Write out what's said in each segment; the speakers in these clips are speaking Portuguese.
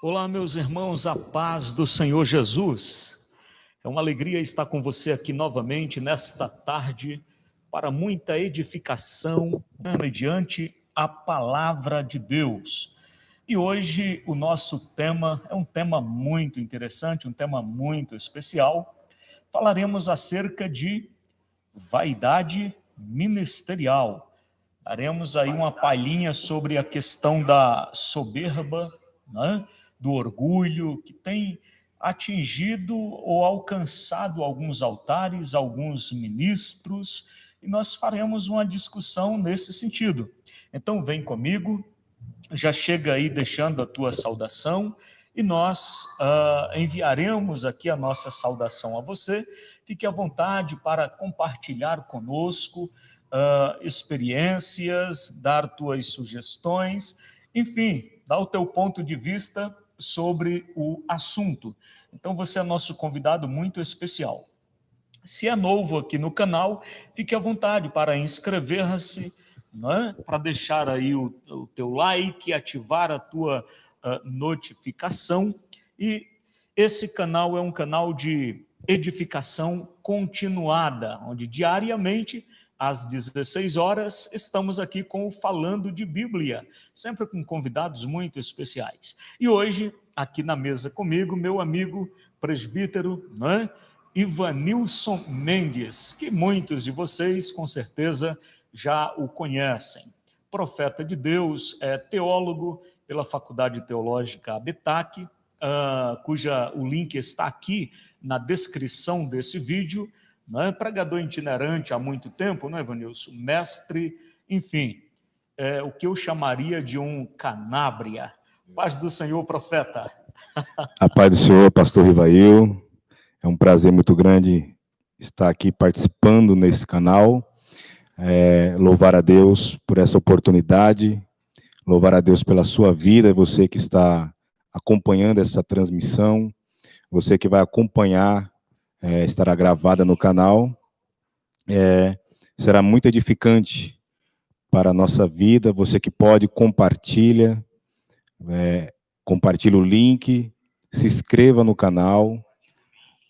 Olá, meus irmãos, a paz do Senhor Jesus. É uma alegria estar com você aqui novamente nesta tarde para muita edificação, mediante a palavra de Deus. E hoje o nosso tema é um tema muito interessante, um tema muito especial. Falaremos acerca de vaidade ministerial. Daremos aí uma palhinha sobre a questão da soberba, né? Do orgulho, que tem atingido ou alcançado alguns altares, alguns ministros, e nós faremos uma discussão nesse sentido. Então vem comigo, já chega aí deixando a tua saudação, e nós enviaremos aqui a nossa saudação a você. Fique à vontade para compartilhar conosco experiências, dar tuas sugestões, enfim, dar o teu ponto de vista sobre o assunto. Então você é nosso convidado muito especial. Se é novo aqui no canal, fique à vontade para inscrever-se, né? Para deixar aí o teu like, ativar a tua notificação. E esse canal é um canal de edificação continuada, onde diariamente, às 16 horas, estamos aqui com o Falando de Bíblia, sempre com convidados muito especiais. E hoje, aqui na mesa comigo, meu amigo presbítero, né? Ivanilson Mendes, que muitos de vocês, com certeza, já o conhecem. Profeta de Deus, é teólogo pela Faculdade Teológica ABETAC, o link está aqui na descrição desse vídeo, né? Pregador itinerante há muito tempo, não é, Ivanilson? Mestre, enfim, o que eu chamaria de um canábria. Paz do Senhor, profeta. A paz do Senhor, pastor Rivail. É um prazer muito grande estar aqui participando nesse canal. Louvar a Deus por essa oportunidade, louvar a Deus pela sua vida, você que está acompanhando essa transmissão, você que vai acompanhar, estará gravada no canal. Será muito edificante para a nossa vida, você que pode, compartilha o link, se inscreva no canal.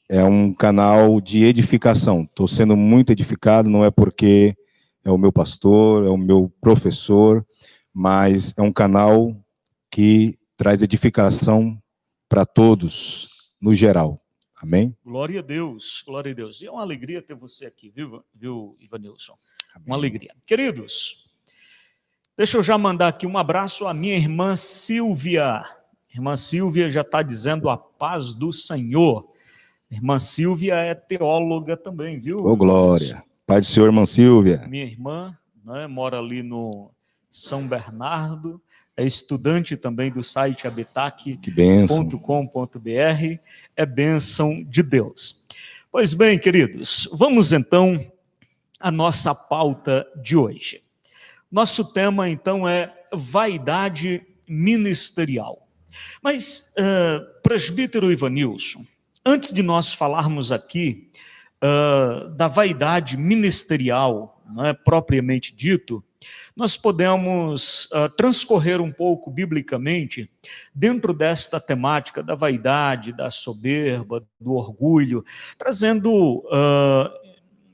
É um canal de edificação. Estou sendo muito edificado, não é porque é o meu pastor, é o meu professor, mas é um canal que traz edificação para todos, no geral. Amém? Glória a Deus, glória a Deus. E é uma alegria ter você aqui, viu, Ivanilson? Amém. Uma alegria. Queridos, deixa eu já mandar aqui um abraço à minha irmã Silvia. Irmã Silvia já está dizendo a paz do Senhor. Irmã Silvia é teóloga também, viu? Ô, glória. Pai do Senhor, irmã Silvia. Minha irmã, né, mora ali no São Bernardo, é estudante também do site abetac.com.br, é bênção de Deus. Pois bem, queridos, vamos então à nossa pauta de hoje. Nosso tema, então, é vaidade ministerial. Mas, presbítero Ivanilson, antes de nós falarmos aqui da vaidade ministerial, não é, propriamente dito, nós podemos transcorrer um pouco biblicamente dentro desta temática da vaidade, da soberba, do orgulho, trazendo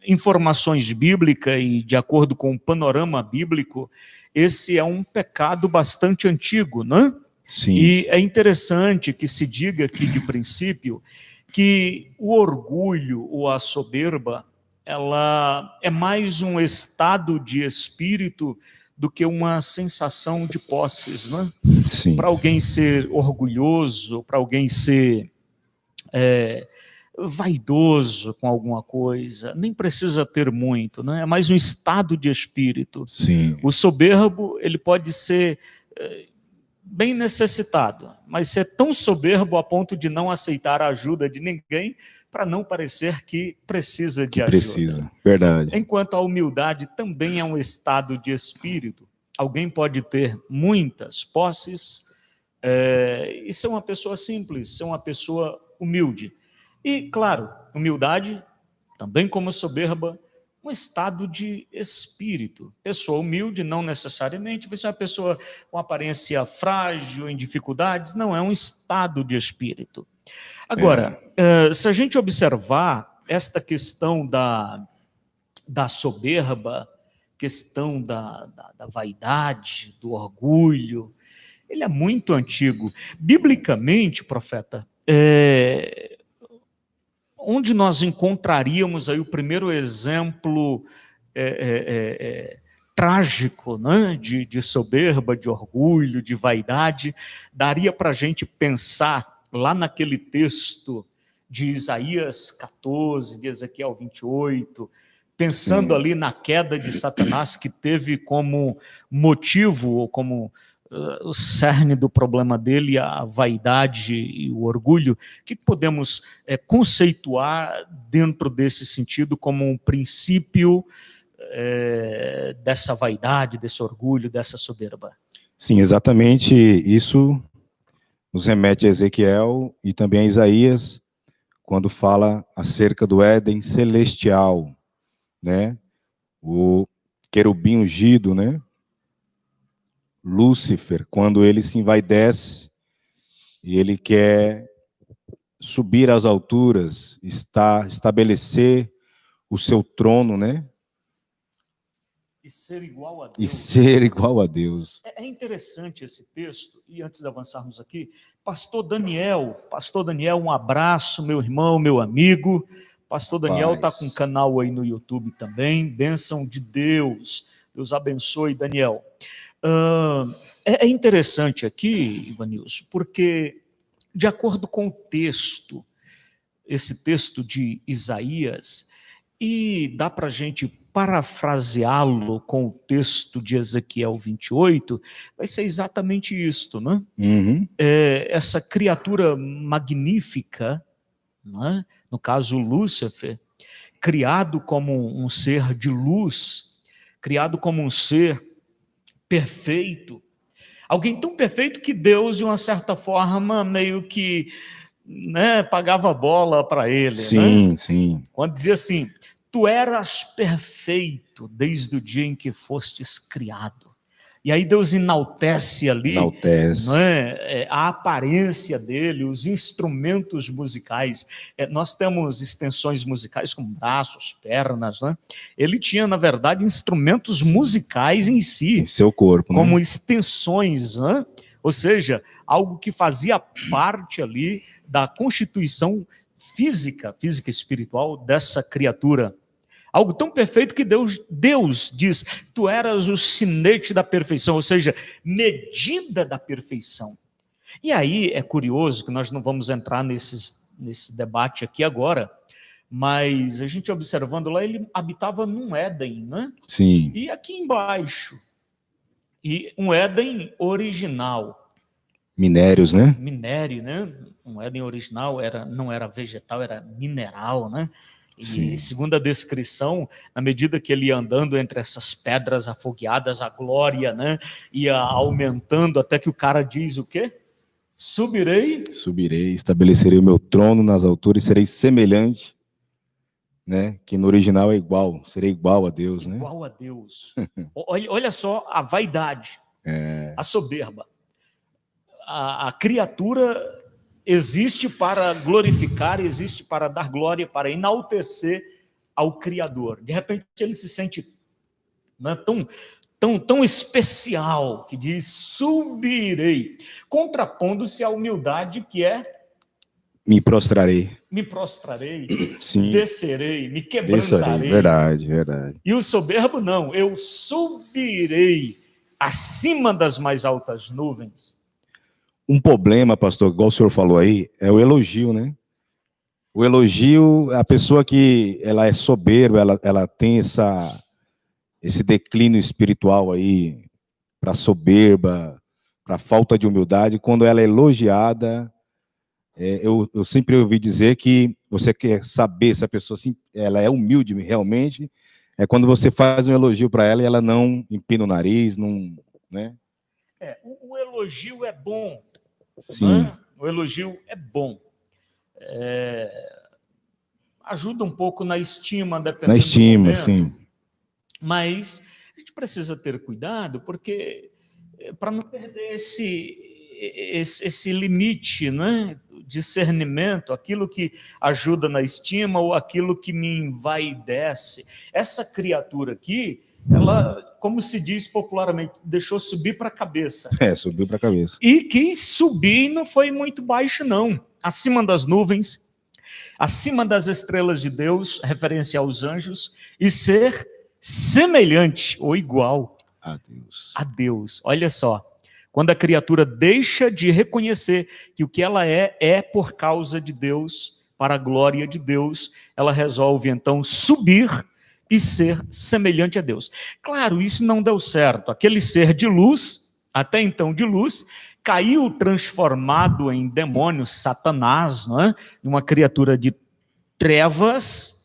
informações bíblicas e, de acordo com o panorama bíblico, esse é um pecado bastante antigo, não é? Sim. E é interessante que se diga aqui de princípio que o orgulho ou a soberba, ela é mais um estado de espírito do que uma sensação de posses, não é? Sim. Para alguém ser orgulhoso, para alguém ser vaidoso com alguma coisa, nem precisa ter muito, né? É mais um estado de espírito. Sim. O soberbo, ele pode ser bem necessitado, mas ser tão soberbo a ponto de não aceitar a ajuda de ninguém para não parecer que precisa de ajuda. Precisa, verdade. Enquanto a humildade também é um estado de espírito. Alguém pode ter muitas posses e ser uma pessoa simples, ser uma pessoa humilde. E, claro, humildade, também como soberba, um estado de espírito. Pessoa humilde não necessariamente vai ser uma pessoa com aparência frágil, em dificuldades, não, é um estado de espírito. Agora, se a gente observar esta questão da soberba, questão da vaidade, do orgulho, ele é muito antigo. Biblicamente, profeta, onde nós encontraríamos aí o primeiro exemplo trágico, né, de soberba, de orgulho, de vaidade? Daria para a gente pensar lá naquele texto de Isaías 14, de Ezequiel 28, pensando ali na queda de Satanás, que teve como motivo, ou como o cerne do problema dele, a vaidade e o orgulho. O que podemos conceituar dentro desse sentido como um princípio dessa vaidade, desse orgulho, dessa soberba? Sim, exatamente isso nos remete a Ezequiel e também a Isaías, quando fala acerca do Éden celestial, né? O querubim ungido, né? Lúcifer, quando ele se envaidece e ele quer subir às alturas, estabelecer o seu trono, né? E ser igual a Deus. E ser igual a Deus. É interessante esse texto, e antes de avançarmos aqui, Pastor Daniel, um abraço, meu irmão, meu amigo. Pastor Daniel está com um canal aí no YouTube também, bênção de Deus. Deus abençoe, Daniel. É interessante aqui, Ivanilson, porque, de acordo com o texto, esse texto de Isaías, e dá para a gente parafraseá-lo com o texto de Ezequiel 28, vai ser exatamente isto, né? Uhum. Essa criatura magnífica, né? No caso Lúcifer, criado como um ser de luz, criado como um ser perfeito, alguém tão perfeito que Deus, de uma certa forma, meio que, né, pagava bola para ele. Sim, né? sim. Quando dizia assim: tu eras perfeito desde o dia em que fostes criado. E aí Deus enaltece ali, né, a aparência dele, os instrumentos musicais. Nós temos extensões musicais como braços, pernas, né? Ele tinha, na verdade, instrumentos musicais em si. Em seu corpo, como né? extensões, né? Ou seja, algo que fazia parte ali da constituição física e espiritual dessa criatura. Algo tão perfeito que Deus diz: tu eras o sinete da perfeição, ou seja, medida da perfeição. E aí é curioso que nós não vamos entrar nesse debate aqui agora, mas a gente observando lá, ele habitava num Éden, né? Sim. E aqui embaixo, e um Éden original. Minérios, né? Minério, né? Um Éden original não era vegetal, era mineral, né? E Sim. segundo a descrição, na medida que ele ia andando entre essas pedras afogueadas, a glória, né, ia aumentando até que o cara diz o quê? Subirei, estabelecerei o meu trono nas alturas e serei semelhante, né? Que no original é igual, serei igual a Deus, né? Igual a Deus. Olha só a vaidade, a soberba. A criatura existe para glorificar, existe para dar glória, para enaltecer ao Criador. De repente ele se sente, né, tão especial, que diz: subirei, contrapondo-se à humildade que é: me prostrarei, sim, descerei, me quebrantarei. Verdade. E o soberbo não: eu subirei acima das mais altas nuvens. Um problema, pastor, igual o senhor falou aí, é o elogio, né? O elogio, a pessoa que ela é soberba, ela tem esse declínio espiritual aí, para soberba, para falta de humildade. Quando ela é elogiada, eu sempre ouvi dizer que você quer saber se a pessoa assim, ela é humilde realmente, é quando você faz um elogio para ela e ela não empina o nariz, não, né? O elogio é bom. Sim. Né? O elogio é bom. Ajuda um pouco na estima, dependendo do momento. Sim. Mas a gente precisa ter cuidado, porque para não perder esse limite, né? Discernimento, aquilo que ajuda na estima ou aquilo que me envaidece. Essa criatura aqui, ela, como se diz popularmente, deixou subir para a cabeça. Subiu para a cabeça. E quis subir não foi muito baixo, não. Acima das nuvens, acima das estrelas de Deus, referência aos anjos, e ser semelhante ou igual a Deus. Olha só, quando a criatura deixa de reconhecer que o que ela é por causa de Deus, para a glória de Deus, ela resolve então subir e ser semelhante a Deus. Claro, isso não deu certo. Aquele ser de luz, até então de luz, caiu transformado em demônio, Satanás, não é? Uma criatura de trevas,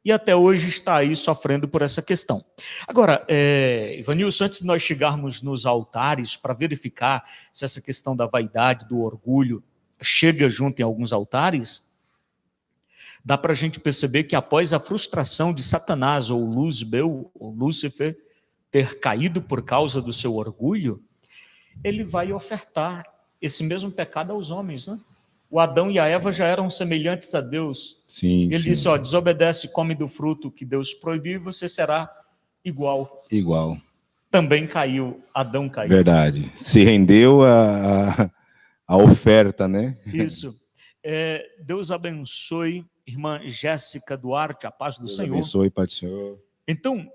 e até hoje está aí sofrendo por essa questão. Agora, Ivanilson, antes de nós chegarmos nos altares para verificar se essa questão da vaidade, do orgulho, chega junto em alguns altares, dá para a gente perceber que após a frustração de Satanás, ou Luzbel, ou Lúcifer, ter caído por causa do seu orgulho, ele vai ofertar esse mesmo pecado aos homens, né? O Adão e a Eva já eram semelhantes a Deus. Sim, ele disse, desobedece, come do fruto que Deus proibiu, você será igual. Igual. Também caiu, Adão caiu. Verdade. Se rendeu a oferta, né? Isso. Deus abençoe, irmã Jéssica Duarte, a paz do Senhor. Deus abençoe, Pai do Senhor. Então,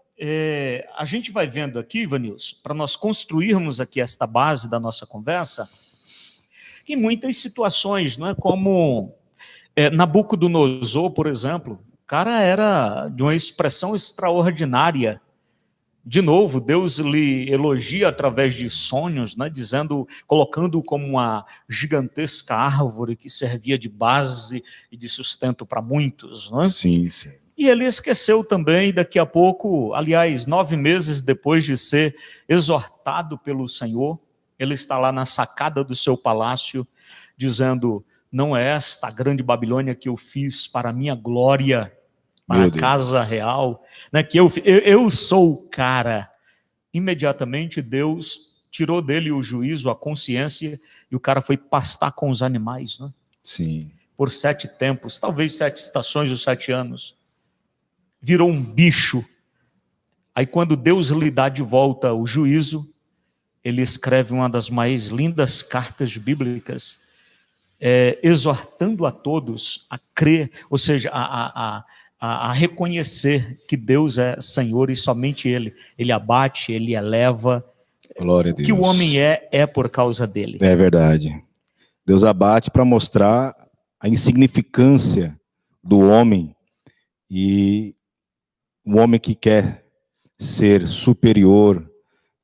a gente vai vendo aqui, Ivanilson, para nós construirmos aqui esta base da nossa conversa, em muitas situações, não é? Como Nabucodonosor, por exemplo, o cara era de uma expressão extraordinária. De novo, Deus lhe elogia através de sonhos, né? Dizendo, colocando como uma gigantesca árvore que servia de base e de sustento para muitos, não é? Sim, sim. E ele esqueceu também, daqui a pouco, aliás, 9 meses depois de ser exortado pelo Senhor, ele está lá na sacada do seu palácio, dizendo, não é esta a grande Babilônia que eu fiz para a minha glória, para a casa real, né, que eu sou o cara. Imediatamente Deus tirou dele o juízo, a consciência, e o cara foi pastar com os animais, né? Sim. Por 7 tempos, talvez 7 estações ou 7 anos. Virou um bicho. Aí quando Deus lhe dá de volta o juízo, ele escreve uma das mais lindas cartas bíblicas, exortando a todos a crer, ou seja, a reconhecer que Deus é Senhor e somente Ele. Ele abate, Ele eleva. Glória a Deus. O que o homem é por causa dele. É verdade. Deus abate para mostrar a insignificância do homem, e o homem que quer ser superior,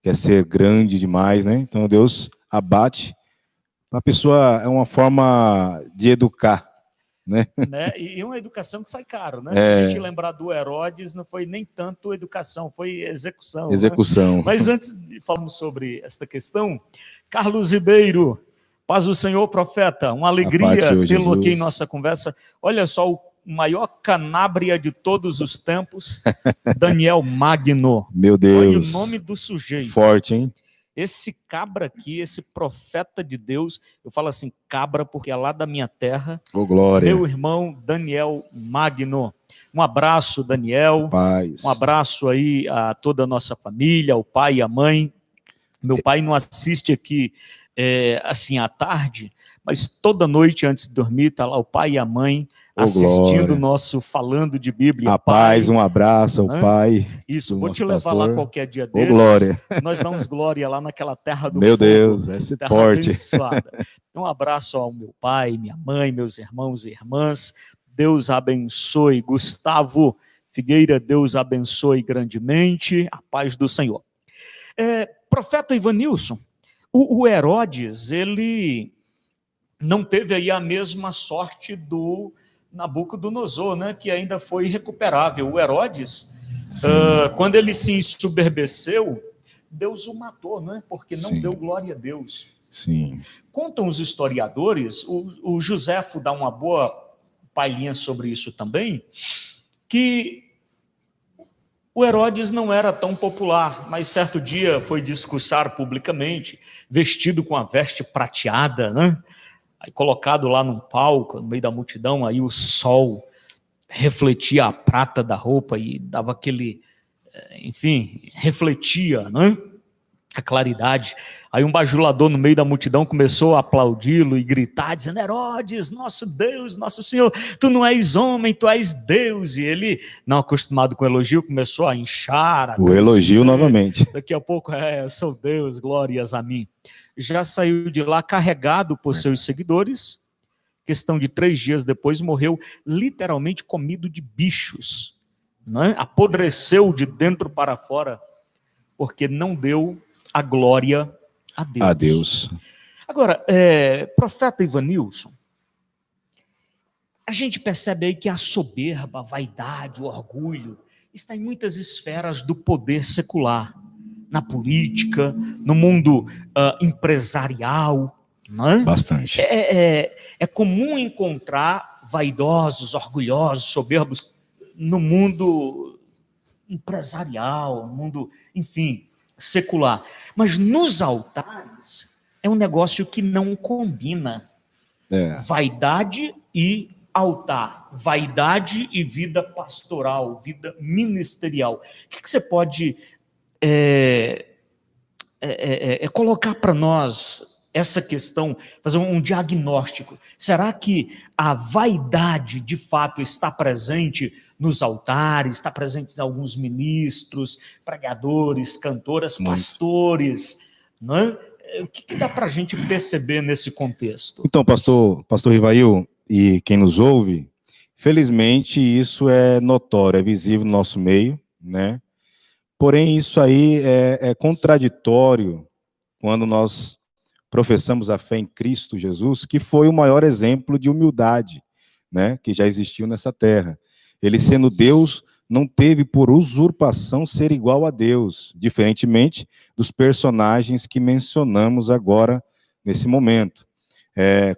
quer ser grande demais, né? Então Deus abate. A pessoa é uma forma de educar, né? E uma educação que sai caro, né? Se a gente lembrar do Herodes, não foi nem tanto educação, foi execução. Execução. Né? Mas antes de falarmos sobre esta questão, Carlos Ribeiro, paz do Senhor, profeta, uma alegria tê-lo aqui em nossa conversa. Olha só, o maior canábria de todos os tempos, Daniel Magno. Meu Deus. Olha o nome do sujeito. Forte, hein? Esse cabra aqui, esse profeta de Deus, eu falo assim, cabra, porque é lá da minha terra. Oh, glória. Meu irmão Daniel Magno. Um abraço, Daniel. Paz. Um abraço aí a toda a nossa família, o pai e a mãe. Meu pai não assiste aqui assim à tarde, mas toda noite antes de dormir está lá o pai e a mãe assistindo o nosso Falando de Bíblia. A paz, um abraço ao pai. Isso, vou te levar lá qualquer dia desses. Glória. Nós damos glória lá naquela terra do Meu fogo. Deus, vai ser forte. Abençoada. Um abraço ao meu pai, minha mãe, meus irmãos e irmãs. Deus abençoe. Gustavo Figueira, Deus abençoe grandemente. A paz do Senhor. Profeta Ivanilson, o Herodes, ele não teve aí a mesma sorte do Nabucodonosor, né, que ainda foi recuperável. O Herodes, quando ele se ensoberbeceu, Deus o matou, né, porque não deu glória a Deus. Sim. Contam os historiadores, o Joséfo dá uma boa palhinha sobre isso também, que O Herodes não era tão popular, mas certo dia foi discursar publicamente, vestido com a veste prateada, né? Aí colocado lá num palco, no meio da multidão, aí o sol refletia a prata da roupa e dava aquele, enfim, refletia, né? A claridade. Aí um bajulador no meio da multidão começou a aplaudi-lo e gritar, dizendo: Herodes, nosso Deus, nosso Senhor, tu não és homem, tu és Deus. E ele, não acostumado com elogio, começou a inchar, a O crescer. elogio novamente. Daqui a pouco, eu sou Deus, glórias a mim. Já saiu de lá carregado por seus seguidores. Questão de 3 dias depois, morreu literalmente comido de bichos, né? Apodreceu de dentro para fora, porque não deu a glória a Deus. A Deus. Agora, profeta Ivanilson, a gente percebe aí que a soberba, a vaidade, o orgulho está em muitas esferas do poder secular, na política, no mundo empresarial, não é? Bastante. É comum encontrar vaidosos, orgulhosos, soberbos no mundo empresarial, no mundo, enfim, secular. Mas nos altares é um negócio que não combina. Vaidade e altar, vaidade e vida pastoral, vida ministerial. O que você pode colocar para nós essa questão, fazer um diagnóstico? Será que a vaidade de fato está presente nos altares, está presente em alguns ministros, pregadores, cantoras, pastores, não é? O que dá para a gente perceber nesse contexto? Então, pastor Rivail e quem nos ouve, felizmente isso é notório, é visível no nosso meio, né? Porém, isso aí é contraditório quando nós professamos a fé em Cristo Jesus, que foi o maior exemplo de humildade, né, que já existiu nessa terra. Ele, sendo Deus, não teve por usurpação ser igual a Deus, diferentemente dos personagens que mencionamos agora nesse momento.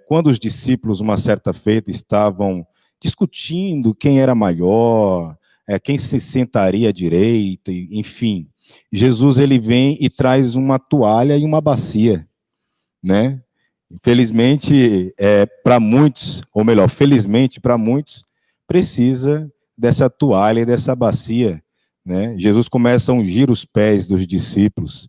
Quando os discípulos, uma certa feita, estavam discutindo quem era maior, quem se sentaria à direita, enfim, Jesus ele vem e traz uma toalha e uma bacia, né? Infelizmente, para muitos, ou melhor, felizmente para muitos, precisa dessa toalha e dessa bacia, né? Jesus começa a ungir os pés dos discípulos,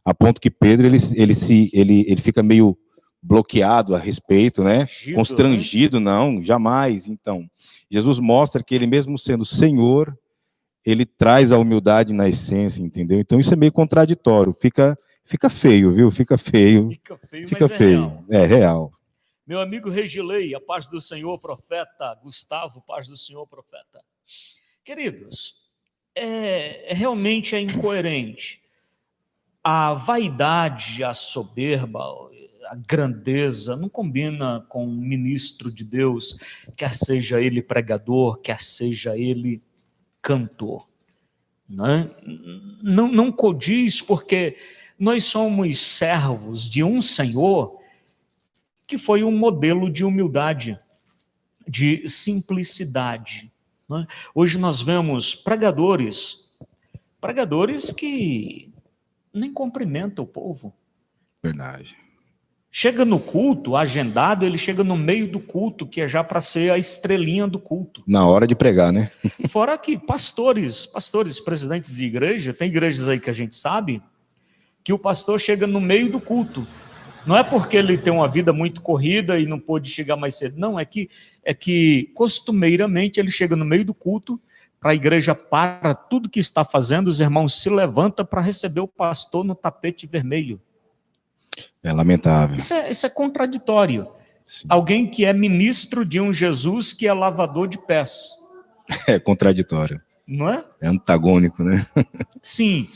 a ponto que Pedro ele fica meio bloqueado a respeito, né? Constrangido, não, jamais. Então, Jesus mostra que ele mesmo sendo Senhor, ele traz a humildade na essência, entendeu? Então isso é meio contraditório, fica feio, viu? Fica feio, mas feio. É real. Meu amigo Regilei, a paz do Senhor, profeta. Gustavo, paz do Senhor, profeta. Queridos, realmente é incoerente. A vaidade, a soberba, a grandeza não combina com um ministro de Deus, quer seja ele pregador, quer seja ele cantor. Não condiz, porque nós somos servos de um Senhor que foi um modelo de humildade, de simplicidade. Hoje nós vemos pregadores que nem cumprimentam o povo. Verdade. Chega no culto, agendado, ele chega no meio do culto, que é já para ser a estrelinha do culto. Na hora de pregar, né? Fora que pastores, presidentes de igreja, tem igrejas aí que a gente sabe, que o pastor chega no meio do culto. Não é porque ele tem uma vida muito corrida e não pôde chegar mais cedo. Não, é que costumeiramente ele chega no meio do culto, para a igreja para tudo que está fazendo, os irmãos se levantam para receber o pastor no tapete vermelho. É lamentável. Isso é contraditório. Sim. Alguém que é ministro de um Jesus que é lavador de pés. É contraditório. Não é? É antagônico, né? Sim.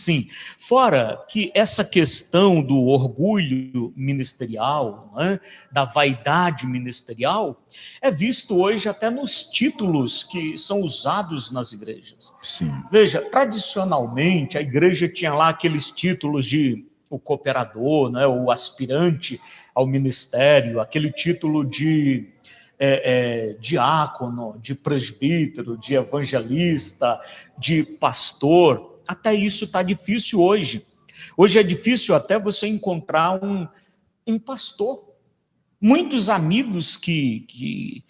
Fora que essa questão do orgulho ministerial, né, da vaidade ministerial, é visto hoje até nos títulos que são usados nas igrejas. Sim. Veja, tradicionalmente a igreja tinha lá aqueles títulos de o cooperador, né, o aspirante ao ministério, aquele título de diácono, de presbítero, de evangelista, de pastor. Até isso está difícil hoje. Hoje é difícil até você encontrar um pastor. Muitos amigos que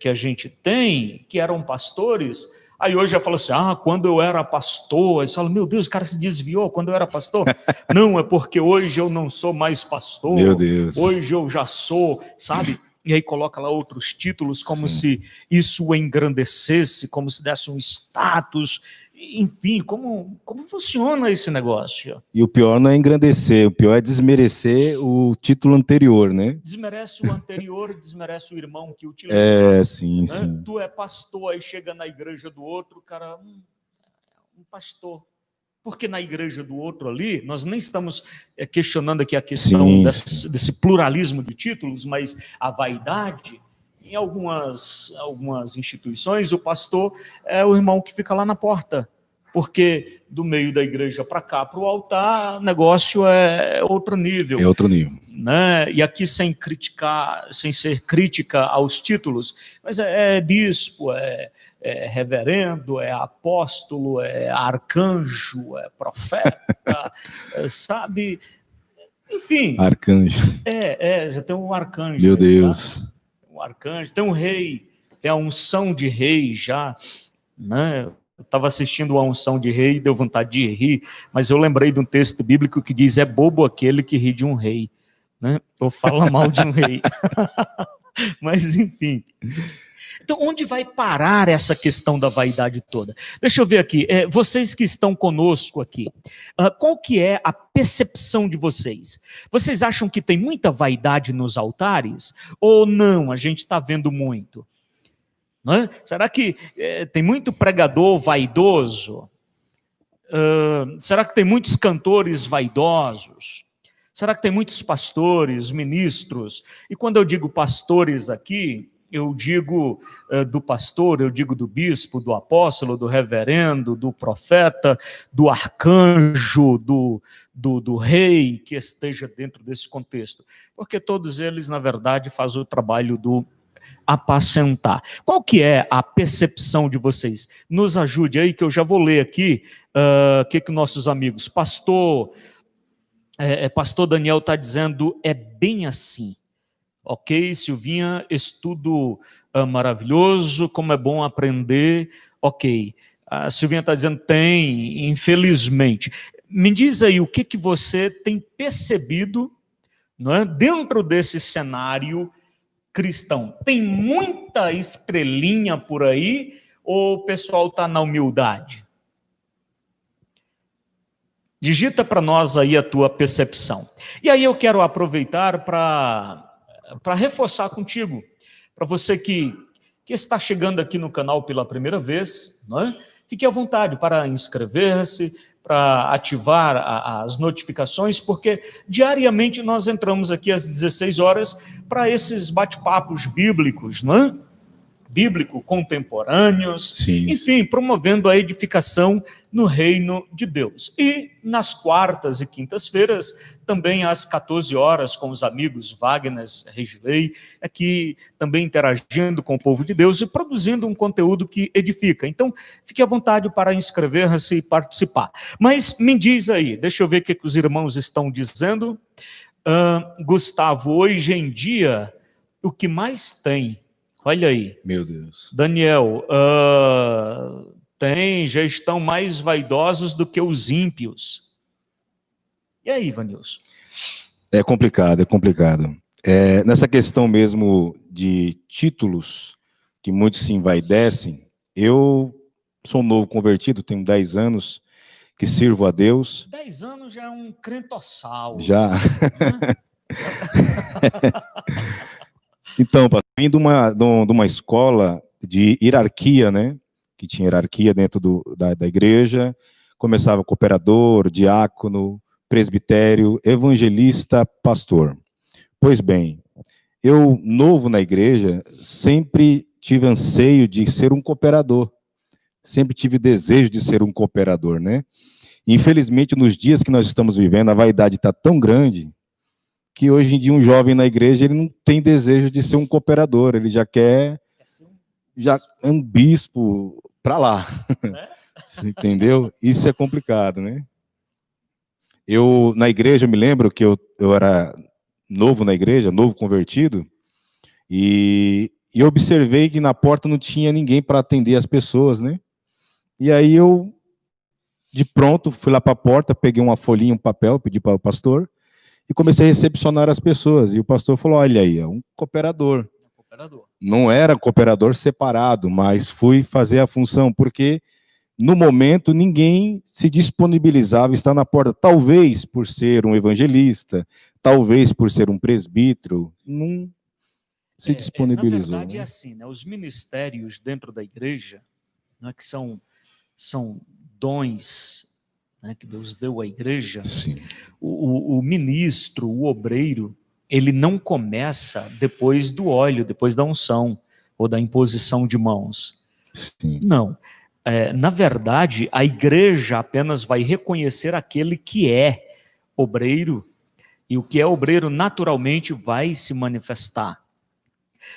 a gente tem, que eram pastores, aí hoje já fala assim, quando eu era pastor, aí você fala, meu Deus, o cara se desviou quando eu era pastor. Não, é porque hoje eu não sou mais pastor, meu Deus, hoje eu já sou, sabe? E aí coloca lá outros títulos, como Sim. se isso o engrandecesse, como se desse um status, enfim, como funciona esse negócio? E o pior não é engrandecer, o pior é desmerecer o título anterior, né? Desmerece o anterior, desmerece o irmão que utiliza. Sim, né? sim. Tu é pastor, aí chega na igreja do outro, cara, um pastor. Porque na igreja do outro ali, nós nem estamos questionando aqui a questão desse pluralismo de títulos, mas a vaidade, em algumas instituições, o pastor é o irmão que fica lá na porta, porque do meio da igreja para cá, para o altar, o negócio é outro nível. É outro nível. Né? E aqui sem criticar, sem ser crítica aos títulos, mas é bispo, é reverendo, é apóstolo, é arcanjo, é profeta, sabe? Enfim. Arcanjo. Já tem um arcanjo. Meu aí, Deus. Tá? Um arcanjo, tem um rei, tem a unção de rei já, né? Eu estava assistindo a unção de rei e deu vontade de rir, mas eu lembrei de um texto bíblico que diz, é bobo aquele que ri de um rei, né? Ou fala mal de um rei. Mas, enfim. Então, onde vai parar essa questão da vaidade toda? Deixa eu ver aqui, vocês que estão conosco aqui, qual que é a percepção de vocês? Vocês acham que tem muita vaidade nos altares? Ou não, a gente está vendo muito? Né? Será que tem muito pregador vaidoso? Será que tem muitos cantores vaidosos? Será que tem muitos pastores, ministros? E quando eu digo pastores aqui, eu digo do pastor, eu digo do bispo, do apóstolo, do reverendo, do profeta, do arcanjo, do rei que esteja dentro desse contexto. Porque todos eles, na verdade, fazem o trabalho do apacentar. Qual que é a percepção de vocês? Nos ajude aí, que eu já vou ler aqui o que nossos amigos, pastor Daniel está dizendo, é bem assim. Ok, Silvinha, estudo maravilhoso, como é bom aprender. Ok, a Silvinha está dizendo, tem, infelizmente. Me diz aí, o que você tem percebido, não é, dentro desse cenário cristão? Tem muita estrelinha por aí, ou o pessoal está na humildade? Digita para nós aí a tua percepção. E aí eu quero aproveitar para reforçar contigo, para você que está chegando aqui no canal pela primeira vez, não é? Fique à vontade para inscrever-se, para ativar as notificações, porque diariamente nós entramos aqui às 16 horas para esses bate-papos bíblicos, não é? Bíblico, contemporâneos, Sim. Enfim, promovendo a edificação no reino de Deus. E nas quartas e quintas-feiras, também às 14 horas, com os amigos Wagner, Regilei, aqui também interagindo com o povo de Deus e produzindo um conteúdo que edifica. Então, fique à vontade para inscrever-se e participar. Mas me diz aí, deixa eu ver o que os irmãos estão dizendo. Gustavo, hoje em dia, o que mais tem? Olha aí. Meu Deus. Daniel, já estão mais vaidosos do que os ímpios. E aí, Vanilson? É complicado. Nessa questão mesmo de títulos, que muitos se envaidecem, eu sou novo convertido, tenho 10 anos que sirvo a Deus. 10 anos já é um crentossauro. Já. Então, vim de uma escola de hierarquia, né? Que tinha hierarquia dentro da igreja. Começava cooperador, diácono, presbitério, evangelista, pastor. Pois bem, eu, novo na igreja, sempre tive anseio de ser um cooperador. Sempre tive desejo de ser um cooperador, né? Infelizmente, nos dias que nós estamos vivendo, a vaidade está tão grande que hoje em dia um jovem na igreja ele não tem desejo de ser um cooperador, ele já quer um bispo para lá. Né? Você entendeu? Isso é complicado, né? Eu, na igreja, eu me lembro que eu era novo na igreja, novo convertido, e observei que na porta não tinha ninguém para atender as pessoas, né? E aí eu, de pronto, fui lá para a porta, peguei uma folhinha, um papel, pedi para o pastor, e comecei a recepcionar as pessoas. E o pastor falou, olha aí, é um cooperador. Não era cooperador separado, mas fui fazer a função, porque no momento ninguém se disponibilizava a estar na porta, talvez por ser um evangelista, talvez por ser um presbítero, não se disponibilizou. Na verdade, é assim, né? Os ministérios dentro da igreja, né, que são dons, né, que Deus deu à igreja, o ministro, o obreiro, ele não começa depois do óleo, depois da unção ou da imposição de mãos. Sim. Não. Na verdade, a igreja apenas vai reconhecer aquele que é obreiro, e o que é obreiro naturalmente vai se manifestar.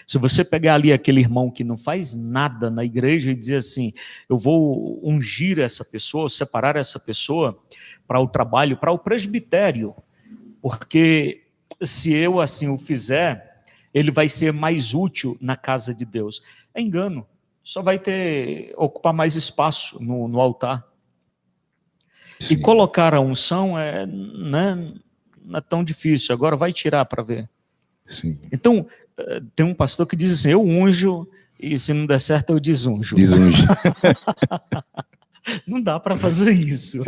Se você pegar ali aquele irmão que não faz nada na igreja e dizer assim, eu vou ungir essa pessoa, separar essa pessoa para o trabalho, para o presbitério, porque se eu assim o fizer, ele vai ser mais útil na casa de Deus. É engano. Só vai ocupar mais espaço no altar. Sim. E colocar a unção não é tão difícil. Agora vai tirar para ver. Sim. Então, tem um pastor que diz assim, eu unjo e se não der certo eu desunjo. Desunjo. Não dá para fazer isso.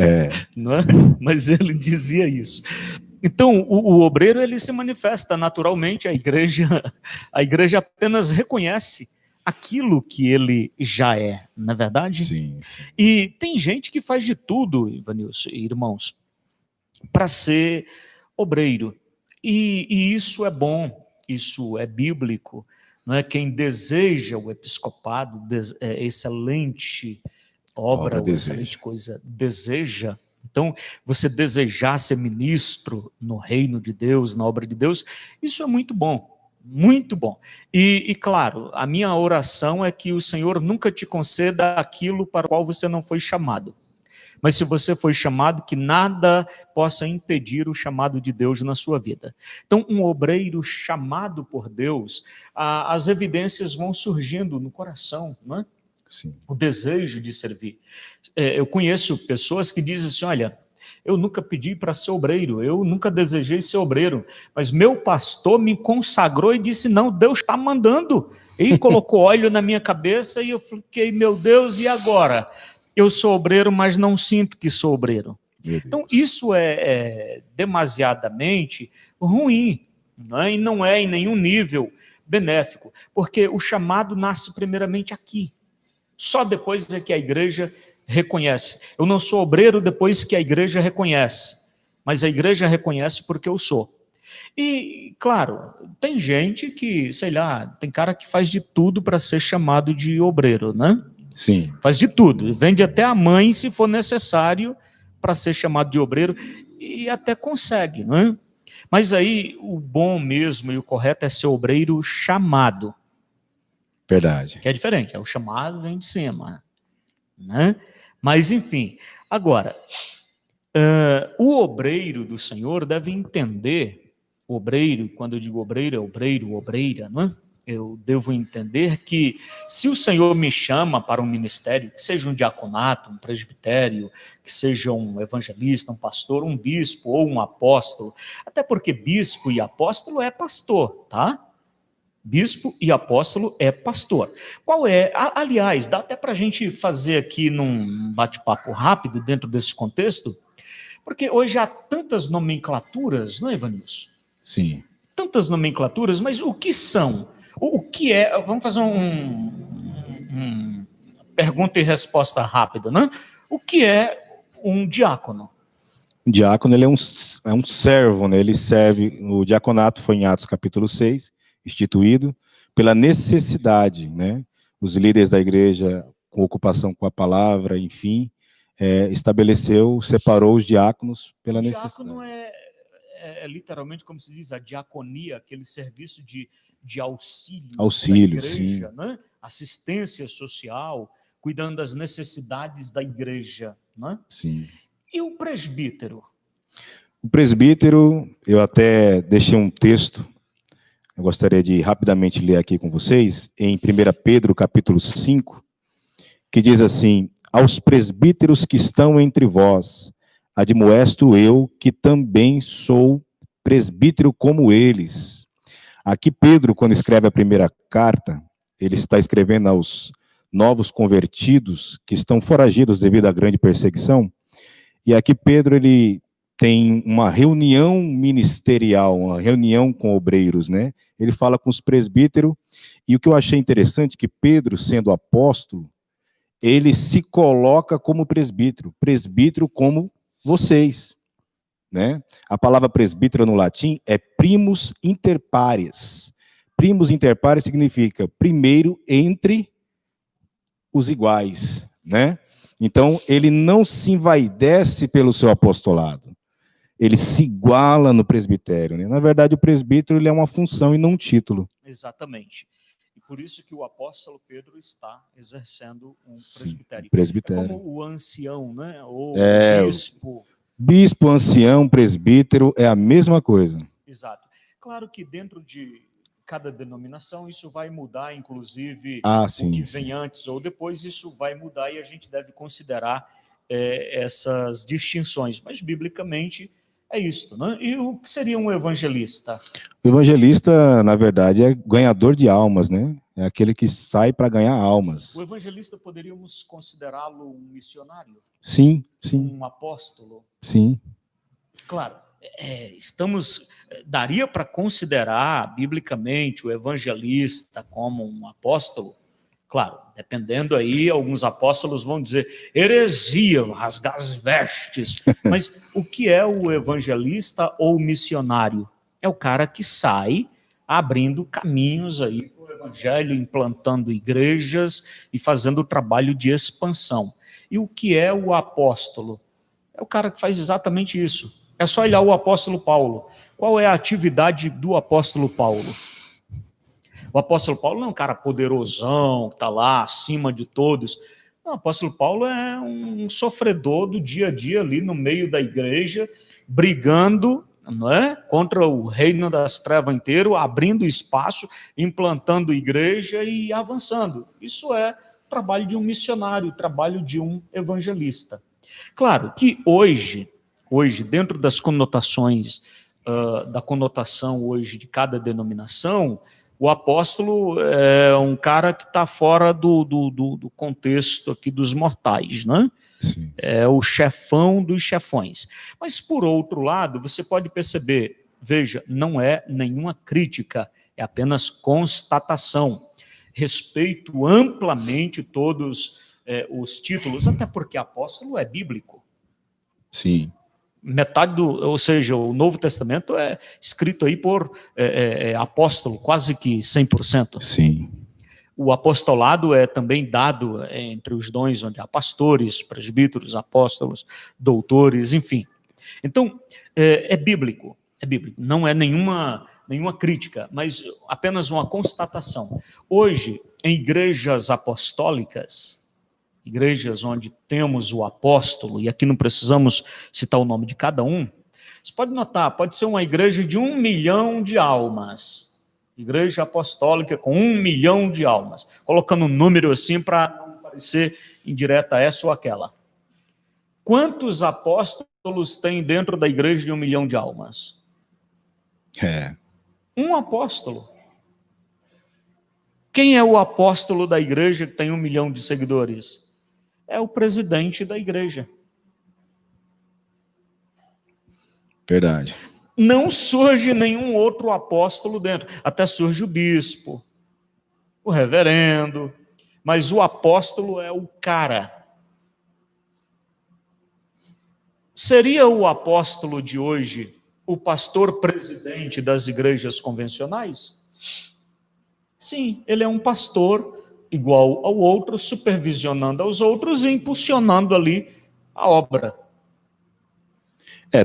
Não é? Mas ele dizia isso. Então, o obreiro ele se manifesta naturalmente, a igreja apenas reconhece aquilo que ele já é, não é verdade? Sim, sim. E tem gente que faz de tudo, Ivanilson e irmãos, para ser obreiro. E isso é bom, isso é bíblico. Não é? Quem deseja o episcopado, excelente obra excelente coisa, deseja. Então, você desejar ser ministro no reino de Deus, na obra de Deus, isso é muito bom. Muito bom. E claro, a minha oração é que o Senhor nunca te conceda aquilo para o qual você não foi chamado. Mas se você foi chamado, que nada possa impedir o chamado de Deus na sua vida. Então, um obreiro chamado por Deus, as evidências vão surgindo no coração, não é? Sim. O desejo de servir. Eu conheço pessoas que dizem assim, olha, eu nunca pedi para ser obreiro, eu nunca desejei ser obreiro, mas meu pastor me consagrou e disse, não, Deus está mandando. E colocou óleo na minha cabeça e eu fiquei, meu Deus, e agora? Eu sou obreiro, mas não sinto que sou obreiro. Então, isso é demasiadamente ruim, não é? E não é em nenhum nível benéfico, porque o chamado nasce primeiramente aqui. Só depois é que a igreja reconhece. Eu não sou obreiro depois que a igreja reconhece, mas a igreja reconhece porque eu sou. E, claro, tem gente que, sei lá, tem cara que faz de tudo para ser chamado de obreiro, né? Sim. Faz de tudo, vende até a mãe se for necessário para ser chamado de obreiro e até consegue, né? Mas aí o bom mesmo e o correto é ser obreiro chamado. Verdade. Que é diferente, o chamado vem de cima, né? Mas enfim, agora, o obreiro do Senhor deve entender, o obreiro, quando eu digo obreiro, é obreiro, obreira, não é? Eu devo entender que se o Senhor me chama para um ministério, que seja um diaconato, um presbitério, que seja um evangelista, um pastor, um bispo ou um apóstolo, até porque bispo e apóstolo é pastor, tá? Bispo e apóstolo é pastor. Qual é? Aliás, dá até para a gente fazer aqui num bate-papo rápido dentro desse contexto, porque hoje há tantas nomenclaturas, não é, Ivanilson? Sim. Tantas nomenclaturas, mas o que são? O que é? Vamos fazer um pergunta e resposta rápida, né? O que é um diácono? O diácono ele é um servo, né? Ele serve, o diaconato foi em Atos capítulo 6, instituído pela necessidade, né? Os líderes da igreja, com ocupação com a palavra, enfim, separou os diáconos pela necessidade. O diácono é literalmente, como se diz, a diaconia, aquele serviço de auxílio Auxílio, da igreja, sim. né? Assistência social, cuidando das necessidades da igreja. Né? Sim. E o presbítero? O presbítero, eu até deixei um texto, eu gostaria de rapidamente ler aqui com vocês, em 1 Pedro, capítulo 5, que diz assim: aos presbíteros que estão entre vós, admoesto eu, que também sou presbítero como eles. Aqui Pedro, quando escreve a primeira carta, ele está escrevendo aos novos convertidos que estão foragidos devido à grande perseguição. E aqui Pedro, ele tem uma reunião ministerial, uma reunião com obreiros, né? Ele fala com os presbíteros, e o que eu achei interessante, que Pedro, sendo apóstolo, ele se coloca como presbítero como vocês, né? A palavra presbítero no latim é primus inter pares. Primus inter pares significa primeiro entre os iguais, né? Então, ele não se envaidece pelo seu apostolado. Ele se iguala no presbitério, né? Na verdade, o presbítero ele é uma função e não um título. Exatamente. E por isso que o apóstolo Pedro está exercendo um Sim, presbitério. presbitério. É como o ancião, né? Ou É, o bispo. Bispo, ancião, presbítero é a mesma coisa. Exato. Claro que dentro de cada denominação isso vai mudar, inclusive Sim, o que sim. vem antes ou depois, isso vai mudar e a gente deve considerar essas distinções. Mas, biblicamente, é isso, né? E o que seria um evangelista? O evangelista, na verdade, é ganhador de almas, né? É aquele que sai para ganhar almas. O evangelista, poderíamos considerá-lo um missionário? Sim, sim. Um apóstolo? Sim. Claro, daria para considerar biblicamente o evangelista como um apóstolo? Claro, dependendo aí, alguns apóstolos vão dizer heresia, rasgar as vestes. Mas o que é o evangelista ou missionário? É o cara que sai abrindo caminhos aí para o evangelho, implantando igrejas e fazendo o trabalho de expansão. E o que é o apóstolo? É o cara que faz exatamente isso. É só olhar o apóstolo Paulo. Qual é a atividade do apóstolo Paulo? O apóstolo Paulo não é um cara poderosão, que está lá acima de todos. Não, o apóstolo Paulo é um sofredor do dia a dia ali no meio da igreja, brigando, não é, contra o reino das trevas inteiro, abrindo espaço, implantando igreja e avançando. Isso é o trabalho de um missionário, o trabalho de um evangelista. Claro que hoje dentro das conotações, da conotação hoje de cada denominação, o apóstolo é um cara que está fora do contexto aqui dos mortais, né? Sim. É o chefão dos chefões. Mas, por outro lado, você pode perceber, veja, não é nenhuma crítica, é apenas constatação. Respeito amplamente todos os títulos, até porque apóstolo é bíblico. Sim. Metade ou seja, o Novo Testamento é escrito aí por apóstolo, quase que 100%. Sim. O apostolado é também dado entre os dons, onde há pastores, presbíteros, apóstolos, doutores, enfim. Então, é bíblico, não é nenhuma crítica, mas apenas uma constatação. Hoje, em igrejas apostólicas, igrejas onde temos o apóstolo, e aqui não precisamos citar o nome de cada um, você pode notar, pode ser uma igreja de 1 milhão de almas, igreja apostólica com 1 milhão de almas, colocando um número assim para não parecer indireta essa ou aquela. Quantos apóstolos tem dentro da igreja de 1 milhão de almas? Um apóstolo. Quem é o apóstolo da igreja que tem 1 milhão de seguidores? É o presidente da igreja. Verdade. Não surge nenhum outro apóstolo dentro. Até surge o bispo, o reverendo, mas o apóstolo é o cara. Seria o apóstolo de hoje o pastor presidente das igrejas convencionais? Sim, ele é um pastor igual ao outro, supervisionando aos outros e impulsionando ali a obra.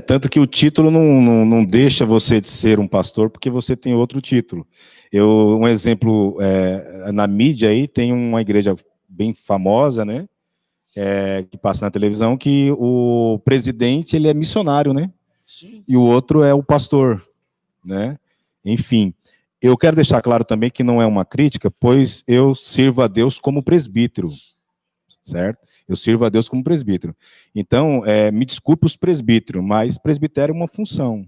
Tanto que o título não deixa você de ser um pastor, porque você tem outro título. Um exemplo, na mídia aí, tem uma igreja bem famosa, né? Que passa na televisão, que o presidente, ele é missionário, né? Sim. E o outro é o pastor, né? Enfim, eu quero deixar claro também que não é uma crítica, pois eu sirvo a Deus como presbítero, certo? Eu sirvo a Deus como presbítero. Então, me desculpe os presbíteros, mas presbitério é uma função.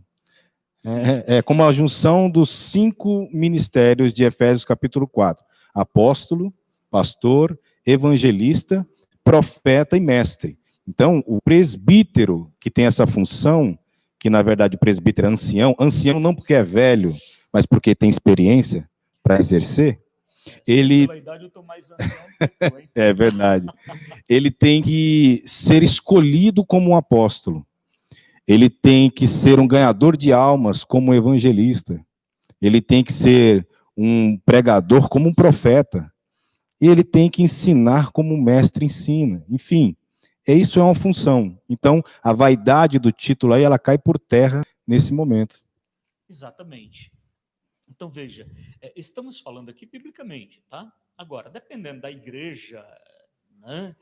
É como a junção dos 5 ministérios de Efésios capítulo 4. Apóstolo, pastor, evangelista, profeta e mestre. Então, o presbítero que tem essa função, que na verdade o presbítero é ancião não porque é velho, mas porque tem experiência para exercer, ele... Pela idade eu estou mais ancião do que tu, hein? É verdade. Ele tem que ser escolhido como um apóstolo. Ele tem que ser um ganhador de almas como um evangelista. Ele tem que ser um pregador como um profeta. E ele tem que ensinar como um mestre ensina. Enfim, isso é uma função. Então, a vaidade do título aí, ela cai por terra nesse momento. Exatamente. Então, veja, estamos falando aqui biblicamente, tá? Agora, dependendo da igreja, né?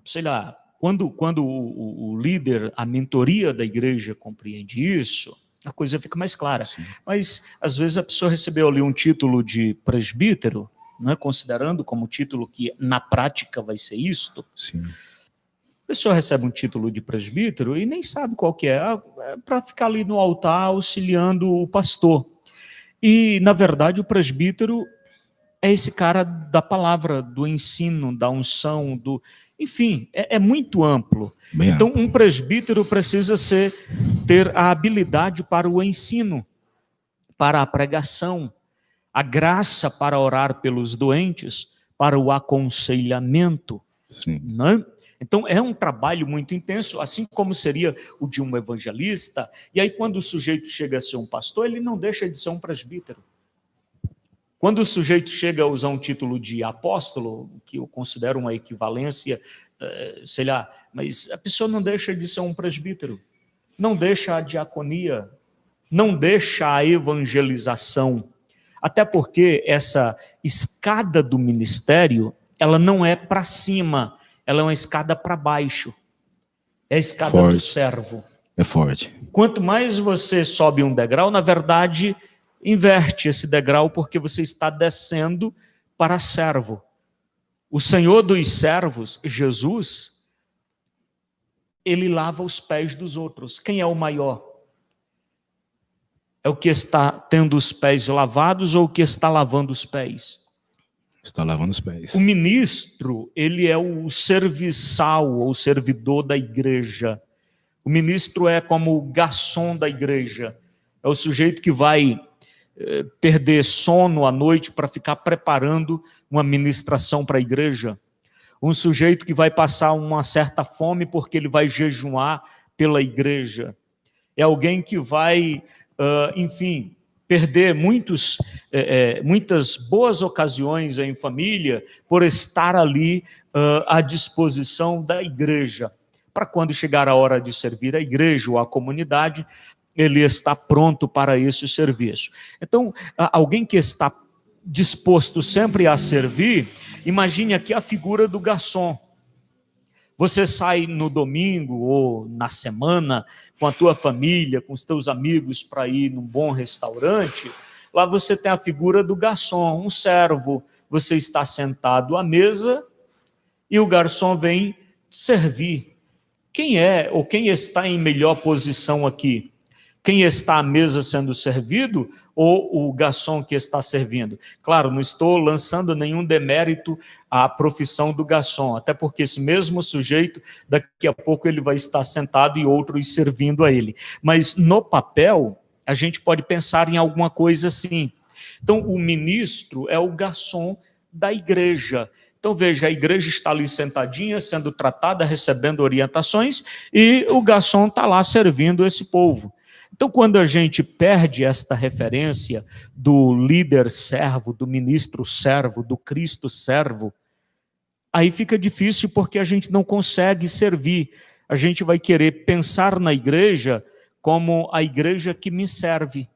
Sei lá, quando o líder, a mentoria da igreja compreende isso, a coisa fica mais clara. Sim. Mas, às vezes, a pessoa recebeu ali um título de presbítero, né, considerando como título que, na prática, vai ser isto. Sim. A pessoa recebe um título de presbítero e nem sabe qual que é para ficar ali no altar auxiliando o pastor. E, na verdade, o presbítero é esse cara da palavra, do ensino, da unção, enfim, é muito amplo. Bem então, amplo. um presbítero precisa ter a habilidade para o ensino, para a pregação, a graça para orar pelos doentes, para o aconselhamento. Sim. Né? Então, é um trabalho muito intenso, assim como seria o de um evangelista. E aí, quando o sujeito chega a ser um pastor, ele não deixa de ser um presbítero. Quando o sujeito chega a usar um título de apóstolo, que eu considero uma equivalência, sei lá, mas a pessoa não deixa de ser um presbítero, não deixa a diaconia, não deixa a evangelização, até porque essa escada do ministério, ela não é para cima, ela é uma escada para baixo, é a escada Forte. do servo. É forte. Quanto mais você sobe um degrau, na verdade, inverte esse degrau, porque você está descendo para servo. O Senhor dos servos, Jesus, ele lava os pés dos outros. Quem é o maior? É o que está tendo os pés lavados ou o que está lavando os pés? Está lavando os pés. O ministro, ele é o serviçal ou servidor da igreja. O ministro é como o garçom da igreja. É o sujeito que vai perder sono à noite para ficar preparando uma ministração para a igreja. Um sujeito que vai passar uma certa fome porque ele vai jejuar pela igreja. É alguém que vai, enfim, perder muitas boas ocasiões em família por estar ali à disposição da igreja. Para quando chegar a hora de servir a igreja ou a comunidade, ele está pronto para esse serviço. Então, alguém que está disposto sempre a servir, imagine aqui a figura do garçom. Você sai no domingo ou na semana com a tua família, com os teus amigos para ir num bom restaurante, lá você tem a figura do garçom, um servo. Você está sentado à mesa e o garçom vem servir. Quem é ou quem está em melhor posição aqui? Quem está à mesa sendo servido ou o garçom que está servindo? Claro, não estou lançando nenhum demérito à profissão do garçom, até porque esse mesmo sujeito, daqui a pouco ele vai estar sentado e outros servindo a ele. Mas no papel, a gente pode pensar em alguma coisa assim. Então, o ministro é o garçom da igreja. Então, veja, a igreja está ali sentadinha, sendo tratada, recebendo orientações, e o garçom está lá servindo esse povo. Então, quando a gente perde esta referência do líder servo, do ministro servo, do Cristo servo, aí fica difícil porque a gente não consegue servir. a gente vai querer pensar na igreja como a igreja que me serve,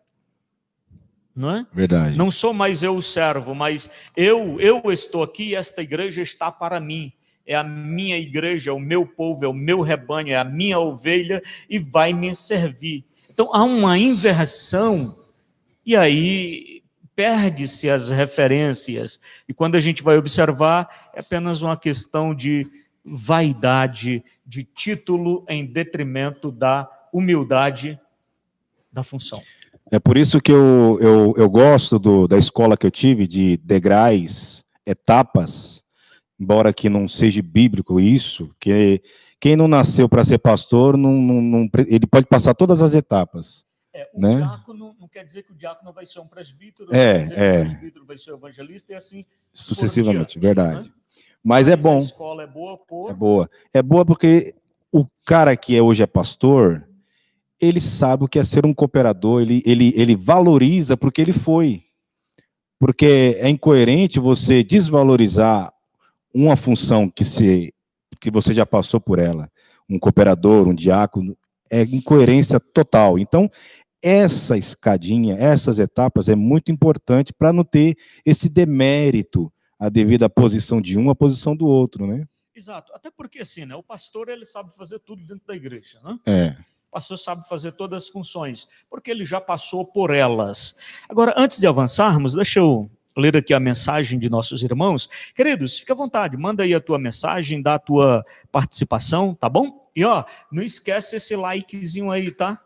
não é? Verdade. Não sou mais eu o servo, mas eu estou aqui e esta igreja está para mim. É a minha igreja, é o meu povo, é o meu rebanho, é a minha ovelha e vai me servir. Então há uma inversão e aí perde-se as referências. E quando a gente vai observar, é apenas uma questão de vaidade, de título em detrimento da humildade da função. É por isso que eu gosto da escola que eu tive, de degraus, etapas, embora que não seja bíblico isso, que quem não nasceu para ser pastor, ele pode passar todas as etapas. O né? diácono, não quer dizer que o diácono vai ser um presbítero, não quer dizer que o presbítero vai ser um evangelista, e assim sucessivamente, por diante, verdade. né? Mas é bom. A escola é boa por... É boa. É boa porque o cara que hoje é pastor, ele sabe o que é ser um cooperador, ele valoriza porque ele foi. Porque é incoerente você desvalorizar uma função que você já passou por ela. Um cooperador, um diácono, é incoerência total. Então, essa escadinha, essas etapas é muito importante para não ter esse demérito a devido à posição de um à posição do outro, né? Exato. Até porque assim, né? O pastor ele sabe fazer tudo dentro da igreja, né? O pastor sabe fazer todas as funções, porque ele já passou por elas. Agora, antes de avançarmos, deixa eu ler aqui a mensagem de nossos irmãos. Queridos, fica à vontade, manda aí a tua mensagem, dá a tua participação, tá bom? E ó, não esquece esse likezinho aí, tá?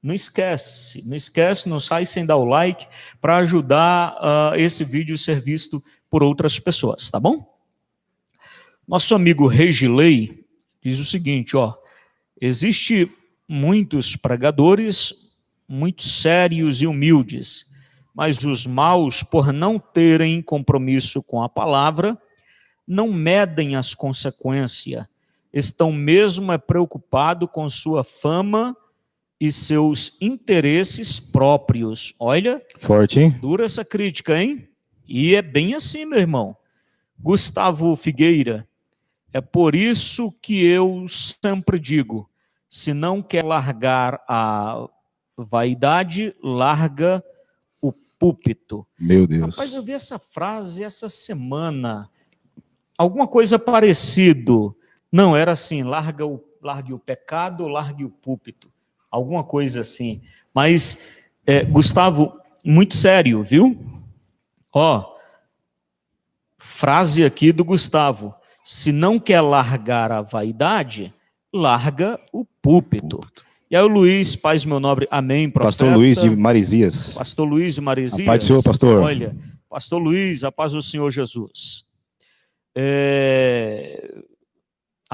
Não esquece, não sai sem dar o like para ajudar esse vídeo a ser visto por outras pessoas, tá bom? Nosso amigo Regilei diz o seguinte, ó, existe muitos pregadores muito sérios e humildes, mas os maus, por não terem compromisso com a palavra, não medem as consequências, estão mesmo preocupados com sua fama e seus interesses próprios. Olha, forte, hein? Dura essa crítica, hein? E é bem assim, meu irmão. Gustavo Figueira, é por isso que eu sempre digo, se não quer largar a vaidade, larga o púlpito. Meu Deus. Rapaz, eu vi essa frase essa semana, alguma coisa parecido. Não, era assim, largue o pecado, largue o púlpito. Alguma coisa assim. Mas, Gustavo, muito sério, viu? Ó, frase aqui do Gustavo. Se não quer largar a vaidade, larga o púlpito. E aí o Luiz, paz meu nobre, amém, profeta. Pastor Luiz de Marizias. Pastor Luiz de Marizias. A paz do Senhor, pastor. Olha, pastor Luiz, a paz do Senhor Jesus.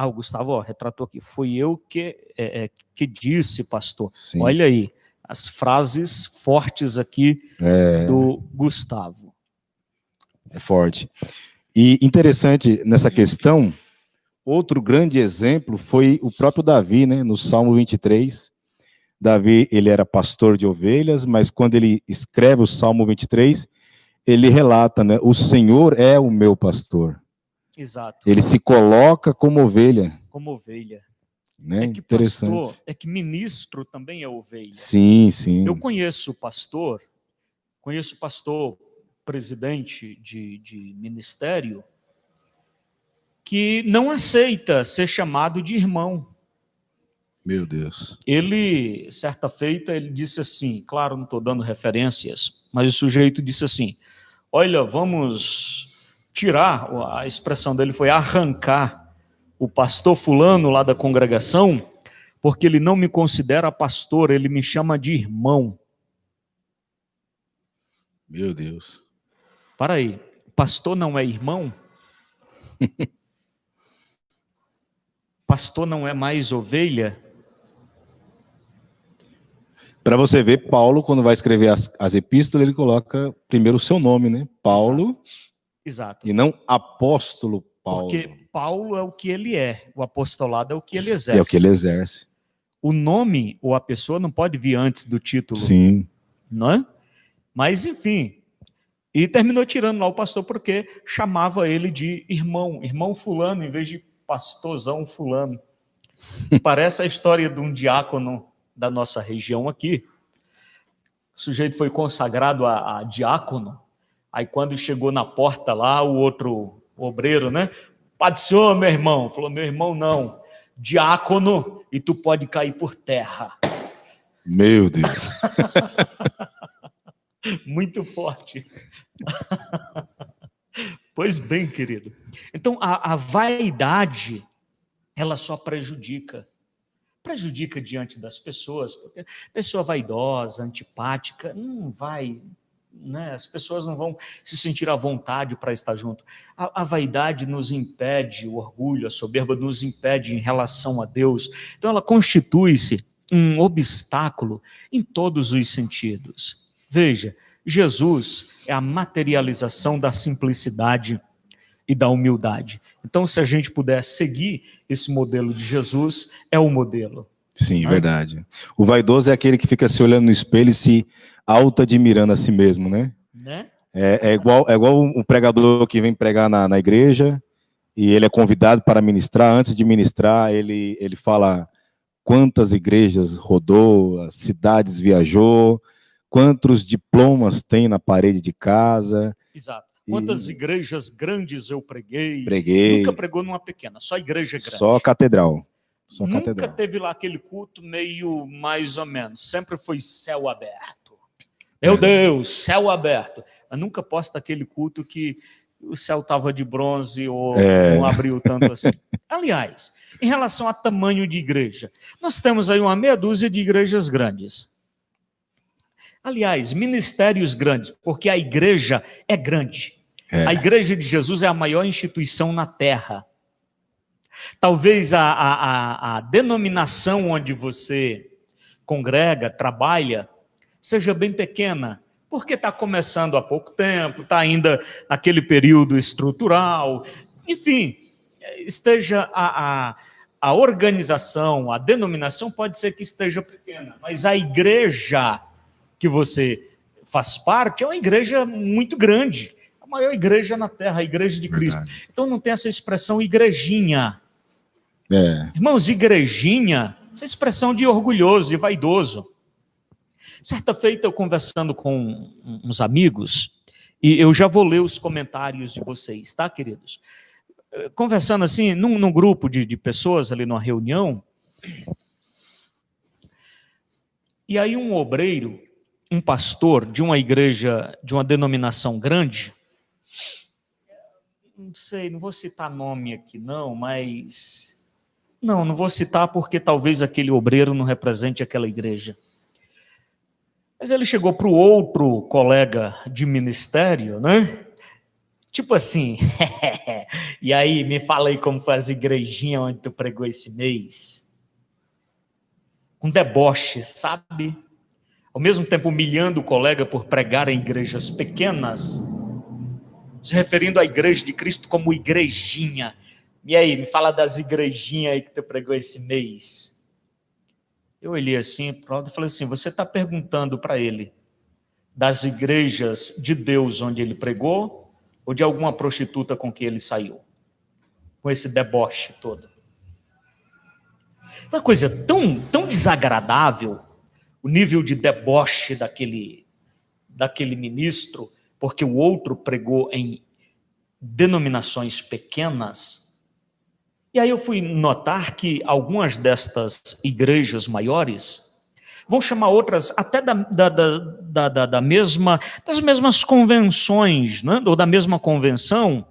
O Gustavo, ó, retratou aqui. Foi eu que disse, pastor. Sim. Olha aí, as frases fortes aqui do Gustavo. É forte. E interessante nessa questão, outro grande exemplo foi o próprio Davi, né? No Salmo 23. Davi, ele era pastor de ovelhas, mas quando ele escreve o Salmo 23, ele relata, né? O Senhor é o meu pastor. Exato. Ele se coloca como ovelha. Como ovelha. Né? É que pastor, é que ministro também é ovelha. Sim, sim. Eu conheço pastor presidente de ministério que não aceita ser chamado de irmão. Meu Deus. Ele, certa feita, ele disse assim, claro, não estou dando referências, mas o sujeito disse assim, olha, vamos tirar, a expressão dele foi arrancar o pastor fulano lá da congregação, porque ele não me considera pastor, ele me chama de irmão. Meu Deus. Para aí, pastor não é irmão? Pastor não é mais ovelha? Para você ver, Paulo, quando vai escrever as epístolas, ele coloca primeiro o seu nome, né? Paulo. Exato. E não apóstolo Paulo. Porque Paulo é o que ele é, o apostolado é o que ele exerce. É o que ele exerce. O nome ou a pessoa não pode vir antes do título. Sim. Não é? Mas, enfim. E terminou tirando lá o pastor porque chamava ele de irmão fulano, em vez de pastorzão fulano. Parece a história de um diácono da nossa região aqui. O sujeito foi consagrado a diácono, aí quando chegou na porta lá, o outro obreiro, né? Pai do senhor, meu irmão. Falou, meu irmão não, diácono, e tu pode cair por terra. Meu Deus. Muito forte. Pois bem, querido. Então, a vaidade, ela só prejudica. Prejudica diante das pessoas, porque pessoa vaidosa, antipática, não vai, né? As pessoas não vão se sentir à vontade para estar junto. A vaidade nos impede, o orgulho, a soberba nos impede em relação a Deus. Então, ela constitui-se um obstáculo em todos os sentidos. Veja, Jesus é a materialização da simplicidade e da humildade. Então, se a gente puder seguir esse modelo de Jesus, é o modelo. Sim, verdade. O vaidoso é aquele que fica se olhando no espelho e se auto-admirando a si mesmo, né? É igual um pregador que vem pregar na igreja e ele é convidado para ministrar. Antes de ministrar, ele fala quantas igrejas rodou, as cidades viajou, quantos diplomas tem na parede de casa. Exato. Quantas igrejas grandes eu preguei. Nunca pregou numa pequena, só igreja grande. Só catedral. Nunca teve lá aquele culto meio mais ou menos. Sempre foi céu aberto. Meu Deus, céu aberto. Mas nunca posta aquele culto que o céu estava de bronze ou não abriu tanto assim. Aliás, em relação a tamanho de igreja, nós temos aí uma meia dúzia de igrejas grandes. Aliás, ministérios grandes, porque a igreja é grande. A igreja de Jesus é a maior instituição na terra. Talvez a denominação onde você congrega, trabalha, seja bem pequena, porque está começando há pouco tempo, está ainda naquele período estrutural, enfim, esteja a organização, a denominação pode ser que esteja pequena, mas a igreja que você faz parte é uma igreja muito grande, a maior igreja na terra, a igreja de Cristo. Então não tem essa expressão igrejinha. Irmãos, igrejinha, essa expressão de orgulhoso, de vaidoso. Certa feita eu conversando com uns amigos, e eu já vou ler os comentários de vocês, tá, queridos? Conversando assim, num grupo de pessoas ali numa reunião, e aí um obreiro, um pastor de uma igreja, de uma denominação grande, não sei, não vou citar nome aqui não, mas... Não vou citar porque talvez aquele obreiro não represente aquela igreja. Mas ele chegou para o outro colega de ministério, né? Tipo assim, e aí, me fala aí como foi as igrejinhas onde tu pregou esse mês. Com deboche, sabe? Ao mesmo tempo humilhando o colega por pregar em igrejas pequenas, se referindo à igreja de Cristo como igrejinha. E aí, me fala das igrejinhas aí que tu pregou esse mês. Eu olhei assim, pronto, e falei assim, você está perguntando para ele das igrejas de Deus onde ele pregou ou de alguma prostituta com que ele saiu? Com esse deboche todo. Uma coisa tão desagradável, o nível de deboche daquele ministro, porque o outro pregou em denominações pequenas. E aí eu fui notar que algumas destas igrejas maiores vão chamar outras até das mesmas convenções, né? Ou da mesma convenção,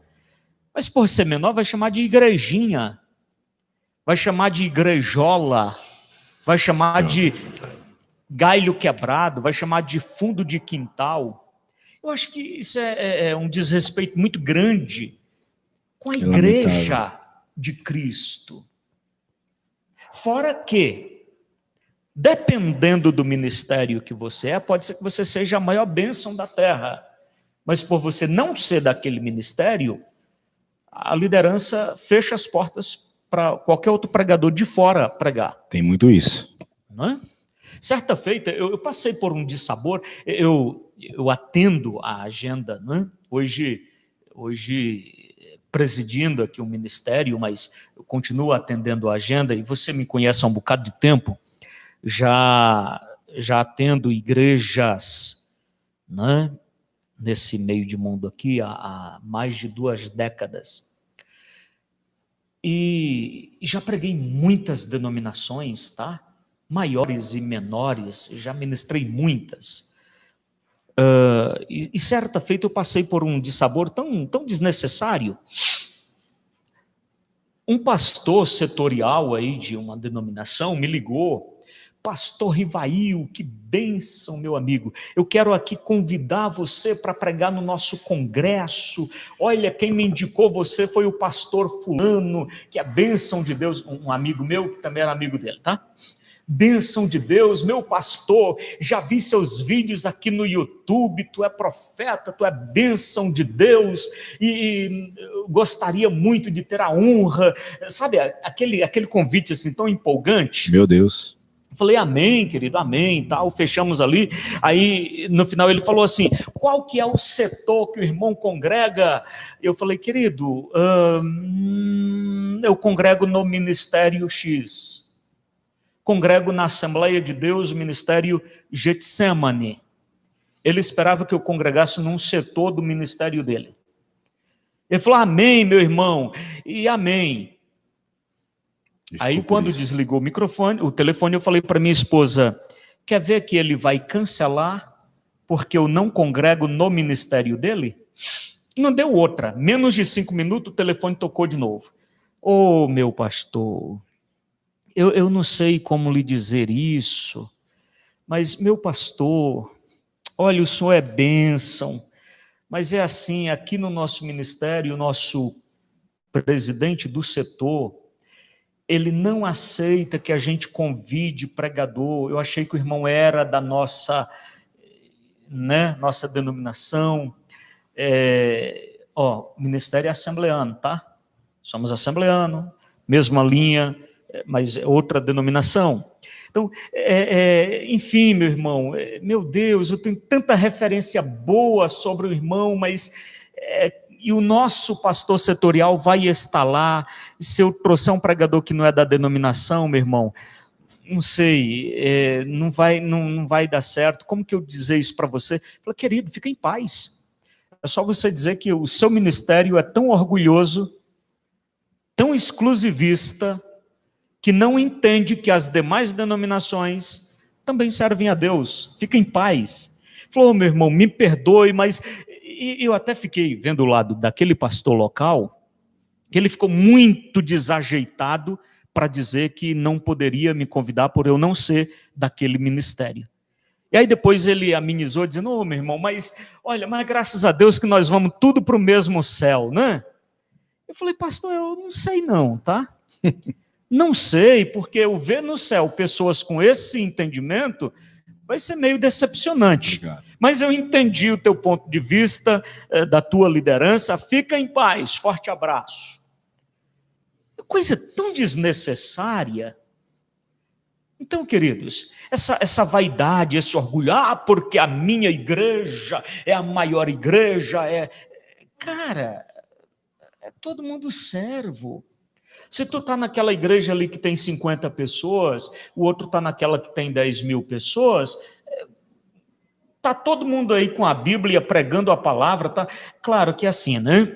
mas por ser menor vai chamar de igrejinha, vai chamar de igrejola, vai chamar de galho quebrado, vai chamar de fundo de quintal. Eu acho que isso é um desrespeito muito grande com a igreja de Cristo. Fora que, dependendo do ministério que você é, pode ser que você seja a maior bênção da terra, mas por você não ser daquele ministério, a liderança fecha as portas para qualquer outro pregador de fora pregar. Tem muito isso. Não é? Certa feita, eu passei por um dissabor, eu atendo a agenda, não é? Hoje presidindo aqui o ministério, mas eu continuo atendendo a agenda, e você me conhece há um bocado de tempo, já atendo igrejas, né, nesse meio de mundo aqui há mais de 2 décadas. E já preguei muitas denominações, tá? Maiores e menores, já ministrei muitas. E certa feita eu passei por um dissabor tão desnecessário. Um pastor setorial aí de uma denominação me ligou: Pastor Rivail, que bênção, meu amigo. Eu quero aqui convidar você para pregar no nosso congresso. Olha, quem me indicou você foi o pastor fulano, que é bênção de Deus. Um amigo meu, que também era amigo dele, tá? Bênção de Deus, meu pastor, já vi seus vídeos aqui no YouTube, tu é profeta, tu é bênção de Deus, e gostaria muito de ter a honra, sabe, aquele convite assim tão empolgante. Meu Deus. Eu falei, amém, querido, amém, tal, fechamos ali. Aí, no final, ele falou assim, qual que é o setor que o irmão congrega? Eu falei, querido, eu congrego no Ministério X. Congrego na Assembleia de Deus, Ministério Getsemane. Ele esperava que eu congregasse num setor do ministério dele. Ele falou, amém, meu irmão, e amém. Aí, quando desligou o telefone, eu falei para minha esposa, quer ver que ele vai cancelar porque eu não congrego no ministério dele? Não deu outra. Menos de 5 minutos, o telefone tocou de novo. Ô, meu pastor, eu não sei como lhe dizer isso, mas, meu pastor, olha, o senhor é bênção, mas é assim, aqui no nosso ministério, o nosso presidente do setor, ele não aceita que a gente convide pregador. Eu achei que o irmão era da nossa denominação. Ministério é assembleano, tá? Somos assembleano, mesma linha, mas é outra denominação. Então, enfim, meu irmão, meu Deus, eu tenho tanta referência boa sobre o irmão, mas... e o nosso pastor setorial vai estar lá, se eu trouxer um pregador que não é da denominação, meu irmão, não sei, não vai dar certo. Como que eu dizer isso para você? Fala, querido, fica em paz. É só você dizer que o seu ministério é tão orgulhoso, tão exclusivista, que não entende que as demais denominações também servem a Deus. Fica em paz. Falou, meu irmão, me perdoe, mas... E eu até fiquei vendo o lado daquele pastor local, que ele ficou muito desajeitado para dizer que não poderia me convidar por eu não ser daquele ministério. E aí depois ele amenizou, dizendo, meu irmão, mas olha, mas graças a Deus que nós vamos tudo para o mesmo céu, né? Eu falei, pastor, eu não sei não, tá? Não sei, porque eu ver no céu pessoas com esse entendimento vai ser meio decepcionante. Obrigado. Mas eu entendi o teu ponto de vista, da tua liderança. Fica em paz, forte abraço. Coisa tão desnecessária. Então, queridos, essa vaidade, esse orgulho, porque a minha igreja é a maior igreja, cara, é todo mundo servo. Se tu está naquela igreja ali que tem 50 pessoas, o outro está naquela que tem 10.000 pessoas, está todo mundo aí com a Bíblia pregando a palavra, tá? Claro que é assim, né?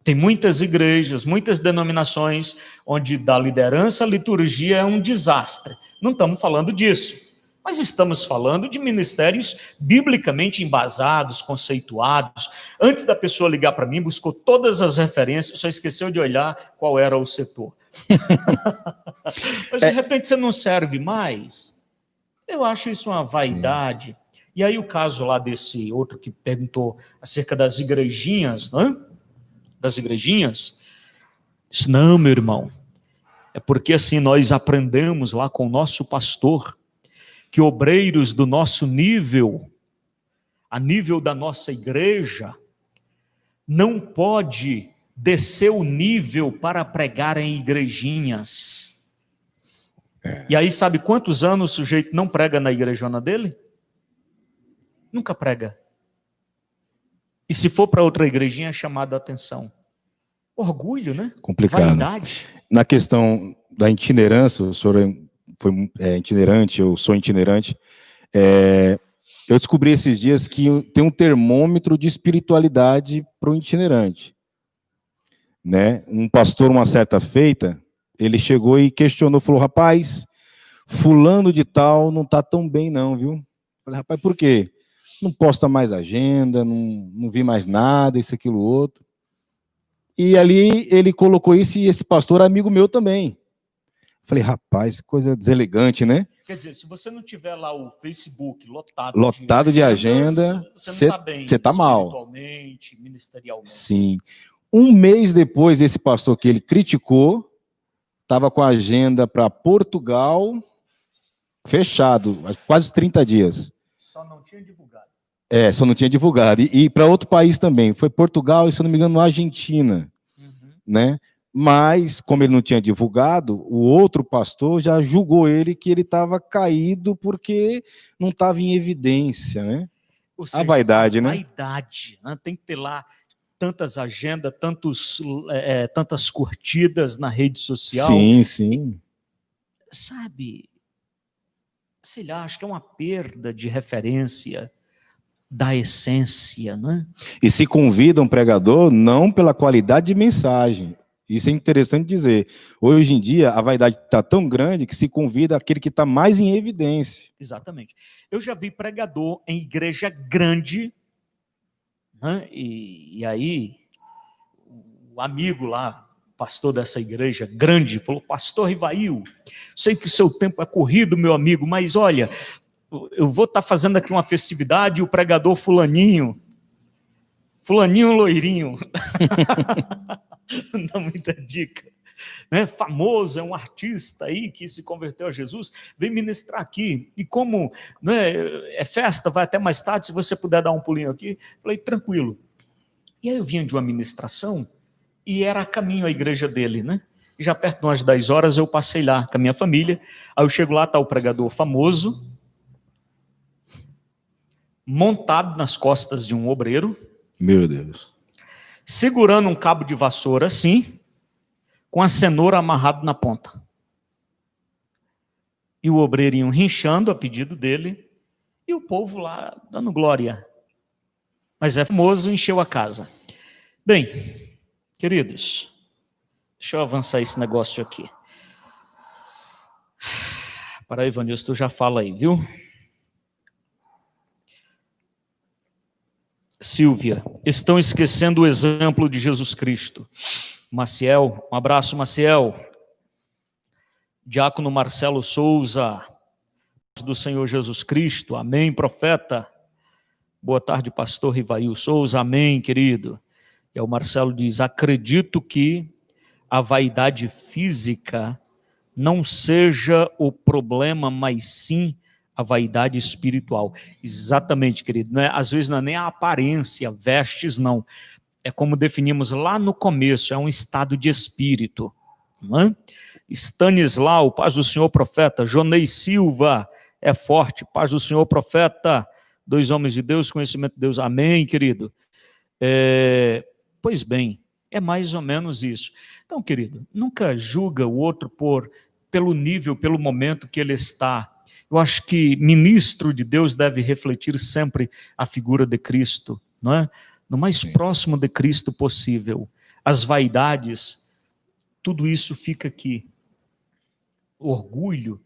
Tem muitas igrejas, muitas denominações, onde da liderança a liturgia é um desastre. Não estamos falando disso. Mas estamos falando de ministérios biblicamente embasados, conceituados. Antes da pessoa ligar para mim, buscou todas as referências, só esqueceu de olhar qual era o setor. Mas de repente você não serve mais. Eu acho isso uma vaidade. Sim. E aí o caso lá desse outro que perguntou acerca das igrejinhas, não é? Das igrejinhas. Disse, não, meu irmão, é porque assim nós aprendemos lá com o nosso pastor, que obreiros do nosso nível, a nível da nossa igreja, não pode descer o nível para pregar em igrejinhas. E aí sabe quantos anos o sujeito não prega na igrejona dele? Nunca prega. E se for para outra igrejinha é chamado a atenção. Orgulho, né? Complicado. Vaidade. Na questão da itinerância, o senhor foi itinerante, eu sou itinerante, eu descobri esses dias que tem um termômetro de espiritualidade para o itinerante. Né? Um pastor, uma certa feita, ele chegou e questionou, falou, rapaz, fulano de tal não está tão bem não, viu? Falei, rapaz, por quê? Não posta mais agenda, não vi mais nada, isso, aquilo, outro. E ali ele colocou isso e esse pastor é amigo meu também. Falei, rapaz, coisa deselegante, né? Quer dizer, se você não tiver lá o Facebook lotado de agenda, você não está bem, você está mal. Espiritualmente, ministerialmente. Sim. Um mês depois desse pastor que ele criticou, estava com a agenda para Portugal fechado, quase 30 dias. Só não tinha divulgado. Só não tinha divulgado. E para outro país também. Foi Portugal e, se eu não me engano, Argentina. Né? Mas, como ele não tinha divulgado, o outro pastor já julgou ele que ele estava caído porque não estava em evidência, né? Ou seja, a vaidade, né? Vaidade, né? Tem que ter lá tantas agendas, tantas curtidas na rede social. Sim, sim. Sabe, sei lá, acho que é uma perda de referência da essência, né? E se convida um pregador não pela qualidade de mensagem. Isso é interessante dizer. Hoje em dia, a vaidade está tão grande que se convida aquele que está mais em evidência. Exatamente. Eu já vi pregador em igreja grande, né? E aí, o amigo lá, pastor dessa igreja grande, falou, pastor Rivail, sei que seu tempo é corrido, meu amigo, mas olha, eu vou estar fazendo aqui uma festividade e o pregador fulaninho loirinho, não dá muita dica, né? Famoso, é um artista aí que se converteu a Jesus, vem ministrar aqui, e como, né, é festa, vai até mais tarde, se você puder dar um pulinho aqui, falei, tranquilo. E aí eu vinha de uma ministração, e era a caminho à igreja dele, né? E já perto de umas 10 horas eu passei lá com a minha família, aí eu chego lá, está o pregador famoso, montado nas costas de um obreiro, meu Deus, segurando um cabo de vassoura assim, com a cenoura amarrado na ponta. E o obreirinho rinchando a pedido dele, e o povo lá dando glória. Mas é famoso, encheu a casa. Bem, queridos, deixa eu avançar esse negócio aqui. Para aí, Ivanilson, tu já fala aí, viu? Silvia, estão esquecendo o exemplo de Jesus Cristo. Maciel, um abraço, Maciel. Diácono Marcelo Souza, do Senhor Jesus Cristo, amém, profeta. Boa tarde, pastor Rivail Souza, amém, querido. E o Marcelo diz, acredito que a vaidade física não seja o problema, mas sim a vaidade espiritual. Exatamente, querido. Não é, às vezes não é nem a aparência, vestes, não. É como definimos lá no começo, é um estado de espírito. Não é? Stanislau, paz do Senhor, profeta. Jonei Silva, é forte, paz do Senhor, profeta. 2 homens de Deus, conhecimento de Deus. Amém, querido. Pois bem, é mais ou menos isso. Então, querido, nunca julga o outro pelo nível, pelo momento que ele está. Eu acho que ministro de Deus deve refletir sempre a figura de Cristo, não é? No mais próximo de Cristo possível. As vaidades, tudo isso fica aqui. Orgulho.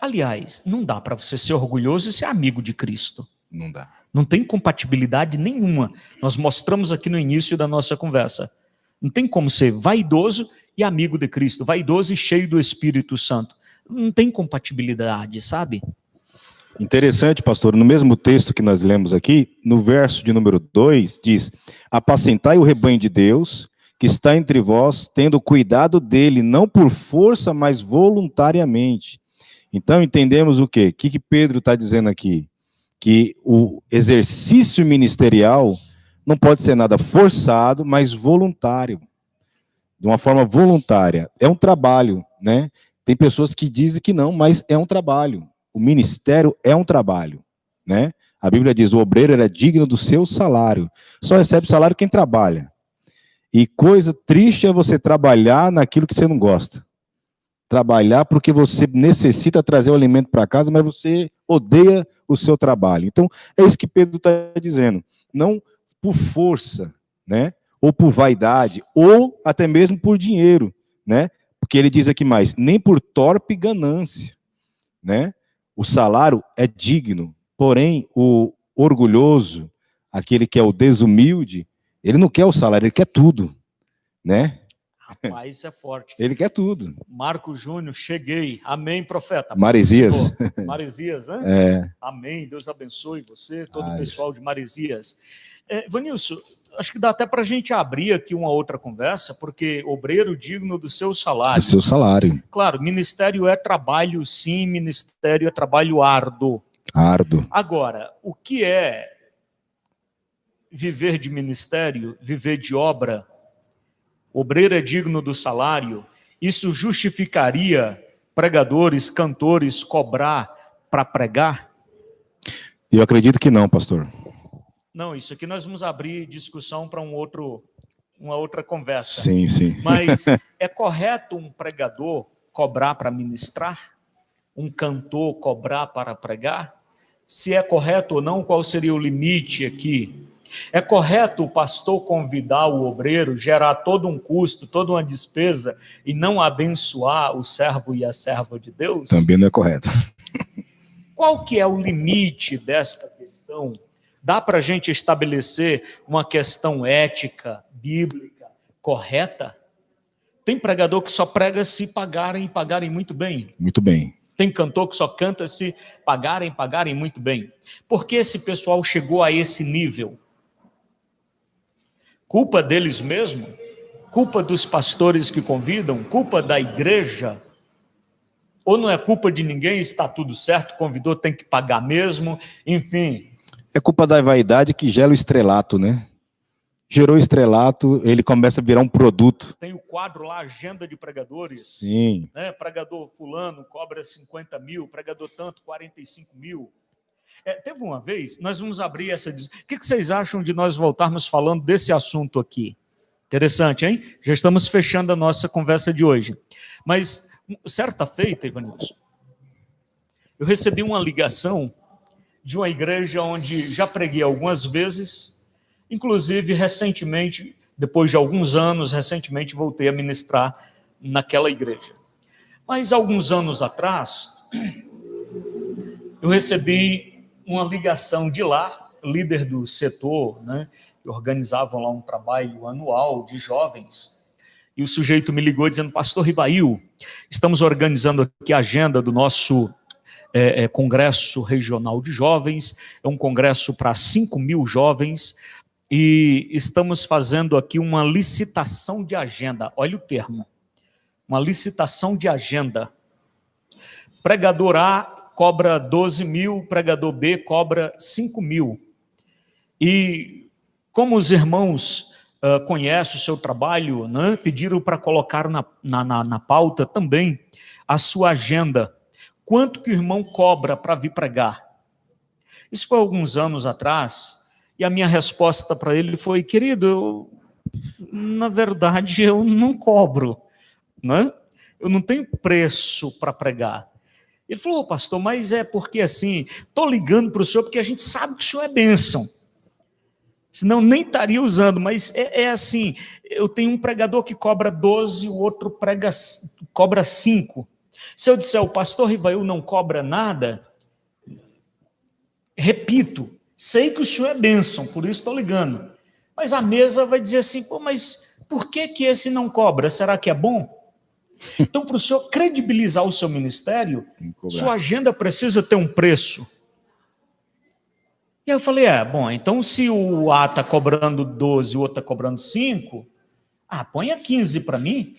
Aliás, não dá para você ser orgulhoso e ser amigo de Cristo. Não dá. Não tem compatibilidade nenhuma. Nós mostramos aqui no início da nossa conversa. Não tem como ser vaidoso e amigo de Cristo, vaidoso e cheio do Espírito Santo. Não tem compatibilidade, sabe? Interessante, pastor, no mesmo texto que nós lemos aqui, no verso de número 2, diz, apacentai o rebanho de Deus, que está entre vós, tendo cuidado dele, não por força, mas voluntariamente. Então, entendemos o quê? O que Pedro está dizendo aqui? Que o exercício ministerial não pode ser nada forçado, mas voluntário. De uma forma voluntária. É um trabalho, né? Tem pessoas que dizem que não, mas é um trabalho. O ministério é um trabalho, né? A Bíblia diz, o obreiro era digno do seu salário. Só recebe salário quem trabalha. E coisa triste é você trabalhar naquilo que você não gosta. Trabalhar porque você necessita trazer o alimento para casa, mas você odeia o seu trabalho. Então, é isso que Pedro está dizendo. Não por força, né? Ou por vaidade, ou até mesmo por dinheiro, né? Porque ele diz aqui mais, nem por torpe ganância, né? O salário é digno, porém o orgulhoso, aquele que é o desumilde, ele não quer o salário, ele quer tudo, né? Rapaz, isso é forte. Ele quer tudo. Marco Júnior, cheguei. Amém, profeta. Maresias. Maresias, né? É. Amém. Deus abençoe você, todo o pessoal de Maresias. Vanilson, acho que dá até para a gente abrir aqui uma outra conversa, porque obreiro digno do seu salário. Do seu salário. Claro, ministério é trabalho, sim, ministério é trabalho árduo. Árduo. Agora, o que é viver de ministério, viver de obra? Obreiro é digno do salário? Isso justificaria pregadores, cantores cobrar para pregar? Eu acredito que não, pastor. Não, isso aqui nós vamos abrir discussão para uma outra conversa. Sim, sim. Mas é correto um pregador cobrar para ministrar? Um cantor cobrar para pregar? Se é correto ou não, qual seria o limite aqui? É correto o pastor convidar o obreiro, gerar todo um custo, toda uma despesa e não abençoar o servo e a serva de Deus? Também não é correto. Qual que é o limite desta questão? Dá para a gente estabelecer uma questão ética, bíblica, correta? Tem pregador que só prega se pagarem e pagarem muito bem. Muito bem. Tem cantor que só canta se pagarem muito bem. Por que esse pessoal chegou a esse nível? Culpa deles mesmo? Culpa dos pastores que convidam? Culpa da igreja? Ou não é culpa de ninguém, está tudo certo, convidou, tem que pagar mesmo, enfim. É culpa da vaidade que gera o estrelato, né? Gerou o estrelato, ele começa a virar um produto. Tem o quadro lá, agenda de pregadores. Sim. Né? Pregador fulano cobra 50 mil, pregador tanto, 45 mil. Teve uma vez, nós vamos abrir essa... O que vocês acham de nós voltarmos falando desse assunto aqui? Interessante, hein? Já estamos fechando a nossa conversa de hoje. Mas, certa feita, Ivanilson, eu recebi uma ligação de uma igreja onde já preguei algumas vezes, inclusive recentemente, depois de alguns anos, recentemente voltei a ministrar naquela igreja. Mas alguns anos atrás, eu recebi uma ligação de lá, líder do setor, né, que organizavam lá um trabalho anual de jovens, e o sujeito me ligou dizendo: pastor Rivail, estamos organizando aqui a agenda do nosso congresso regional de jovens, é um congresso para 5.000 jovens, e estamos fazendo aqui uma licitação de agenda, olha o termo, uma licitação de agenda. Pregador A cobra 12 mil, pregador B cobra 5 mil. E como os irmãos conhecem o seu trabalho, né, pediram para colocar na pauta também a sua agenda. Quanto que o irmão cobra para vir pregar? Isso foi alguns anos atrás, e a minha resposta para ele foi: querido, na verdade eu não cobro, né? Eu não tenho preço para pregar. Ele falou: pastor, mas é porque assim, estou ligando para o senhor porque a gente sabe que o senhor é bênção. Senão nem estaria usando, mas é assim, eu tenho um pregador que cobra 12, o outro cobra 5. Se eu disser: o pastor Rivail não cobra nada, repito, sei que o senhor é bênção, por isso estou ligando. Mas a mesa vai dizer assim: pô, mas por que esse não cobra? Será que é bom? Então, para o senhor credibilizar o seu ministério, sua agenda precisa ter um preço. E aí eu falei: bom, então se o A está cobrando 12 e o outro está cobrando 5, ponha 15 para mim.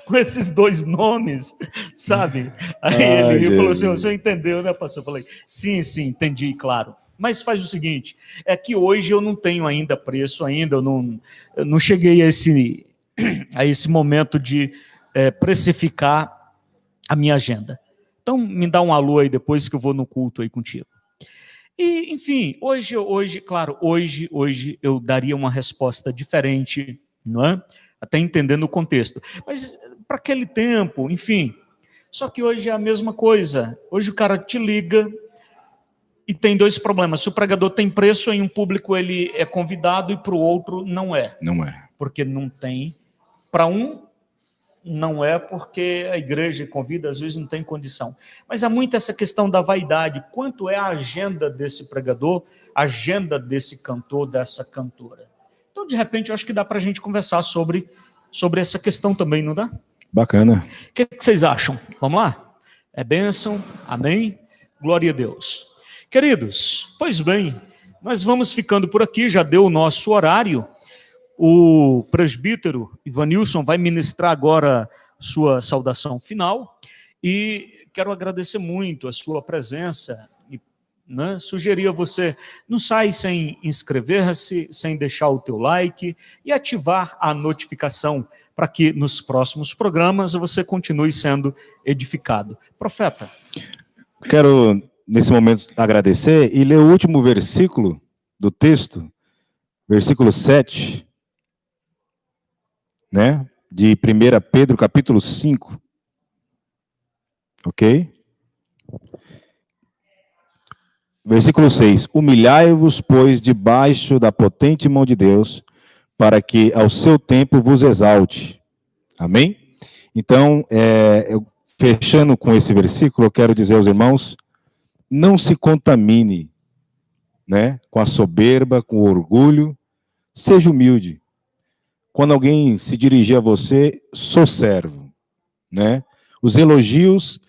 Com esses dois nomes, sabe? Aí ele falou assim: o senhor entendeu, né, pastor? Eu falei: sim, entendi, claro. Mas faz o seguinte, é que hoje eu não tenho ainda preço, eu não cheguei a esse momento de precificar a minha agenda. Então, me dá um alô aí depois que eu vou no culto aí contigo. E, enfim, hoje, claro, hoje eu daria uma resposta diferente, não é? Até entendendo o contexto. Mas para aquele tempo, enfim. Só que hoje é a mesma coisa. Hoje o cara te liga e tem dois problemas. Se o pregador tem preço, em um público ele é convidado e para o outro não é. Não é. Porque não tem. Para um, não é porque a igreja convida, às vezes não tem condição. Mas há muito essa questão da vaidade. Quanto é a agenda desse pregador, a agenda desse cantor, dessa cantora? Então, de repente, eu acho que dá para a gente conversar sobre essa questão também, não dá? Bacana. O que vocês acham? Vamos lá? É bênção? Amém? Glória a Deus. Queridos, pois bem, nós vamos ficando por aqui, já deu o nosso horário. O presbítero Ivanilson vai ministrar agora sua saudação final e quero agradecer muito a sua presença e sugerir a você, não sai sem inscrever-se, sem deixar o teu like e ativar a notificação para que nos próximos programas você continue sendo edificado. Profeta. Quero, nesse momento, agradecer e ler o último versículo do texto, versículo 7, né, de 1 Pedro, capítulo 5. Ok? Versículo 6. Humilhai-vos, pois, debaixo da potente mão de Deus, para que ao seu tempo vos exalte. Amém? Então, fechando com esse versículo, eu quero dizer aos irmãos, não se contamine, né, com a soberba, com o orgulho, seja humilde. Quando alguém se dirigir a você, sou servo, né? Os elogios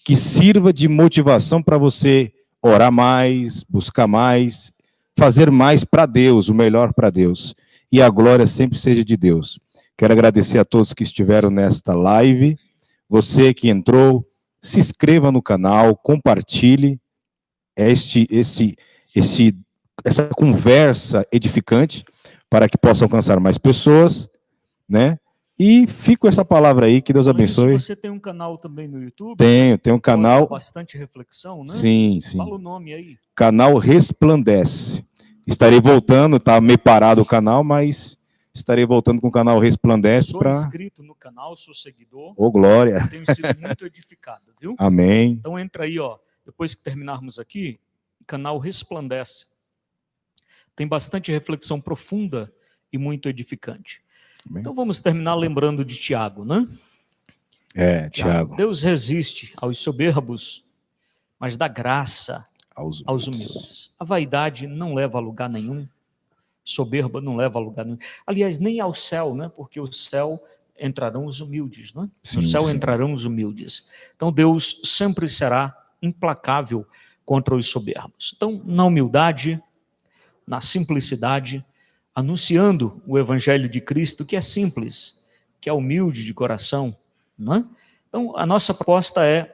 que sirva de motivação para você orar mais, buscar mais, fazer mais para Deus, o melhor para Deus. E a glória sempre seja de Deus. Quero agradecer a todos que estiveram nesta live. Você que entrou, se inscreva no canal, compartilhe essa conversa edificante para que possa alcançar mais pessoas, né? E fico com essa palavra aí, que Deus abençoe. Você tem um canal também no YouTube? Tenho um canal. Bastante reflexão, né? Sim. Fala o nome aí. Canal Resplandece. Estarei voltando, tá meio parado o canal, mas estarei voltando com o canal Resplandece. Sou inscrito no canal, sou seguidor. Ô, glória. Tenho sido muito edificado, viu? Amém. Então entra aí, ó. Depois que terminarmos aqui, canal Resplandece. Tem bastante reflexão profunda e muito edificante. Amém. Então vamos terminar lembrando de Tiago, né? Tiago. Deus resiste aos soberbos, mas dá graça aos humildes. A vaidade não leva a lugar nenhum. Soberba não leva a lugar nenhum. Aliás, nem ao céu, né? Porque o céu entrarão os humildes, né? No céu entrarão os humildes. Então Deus sempre será implacável contra os soberbos. Então, na humildade, na simplicidade, anunciando o evangelho de Cristo, que é simples, que é humilde de coração, não é? Então, a nossa proposta é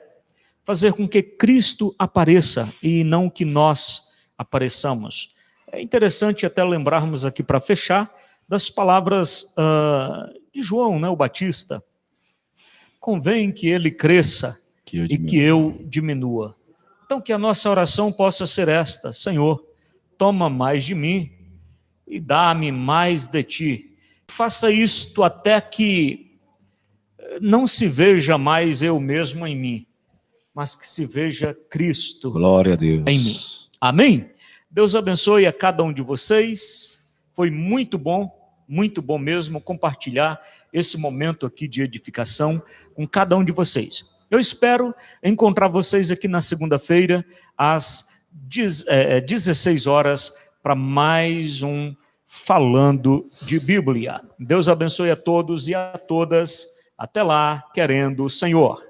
fazer com que Cristo apareça e não que nós apareçamos. É interessante até lembrarmos aqui para fechar das palavras de João, né, o Batista. Convém que ele cresça e que eu diminua. Então, que a nossa oração possa ser esta: Senhor, toma mais de mim e dá-me mais de ti. Faça isto até que não se veja mais eu mesmo em mim, mas que se veja Cristo Glória a Deus. Em mim. Amém? Deus abençoe a cada um de vocês. Foi muito bom mesmo compartilhar esse momento aqui de edificação com cada um de vocês. Eu espero encontrar vocês aqui na segunda-feira, às 16 horas, para mais um Falando de Bíblia. Deus abençoe a todos e a todas. Até lá, querendo o Senhor.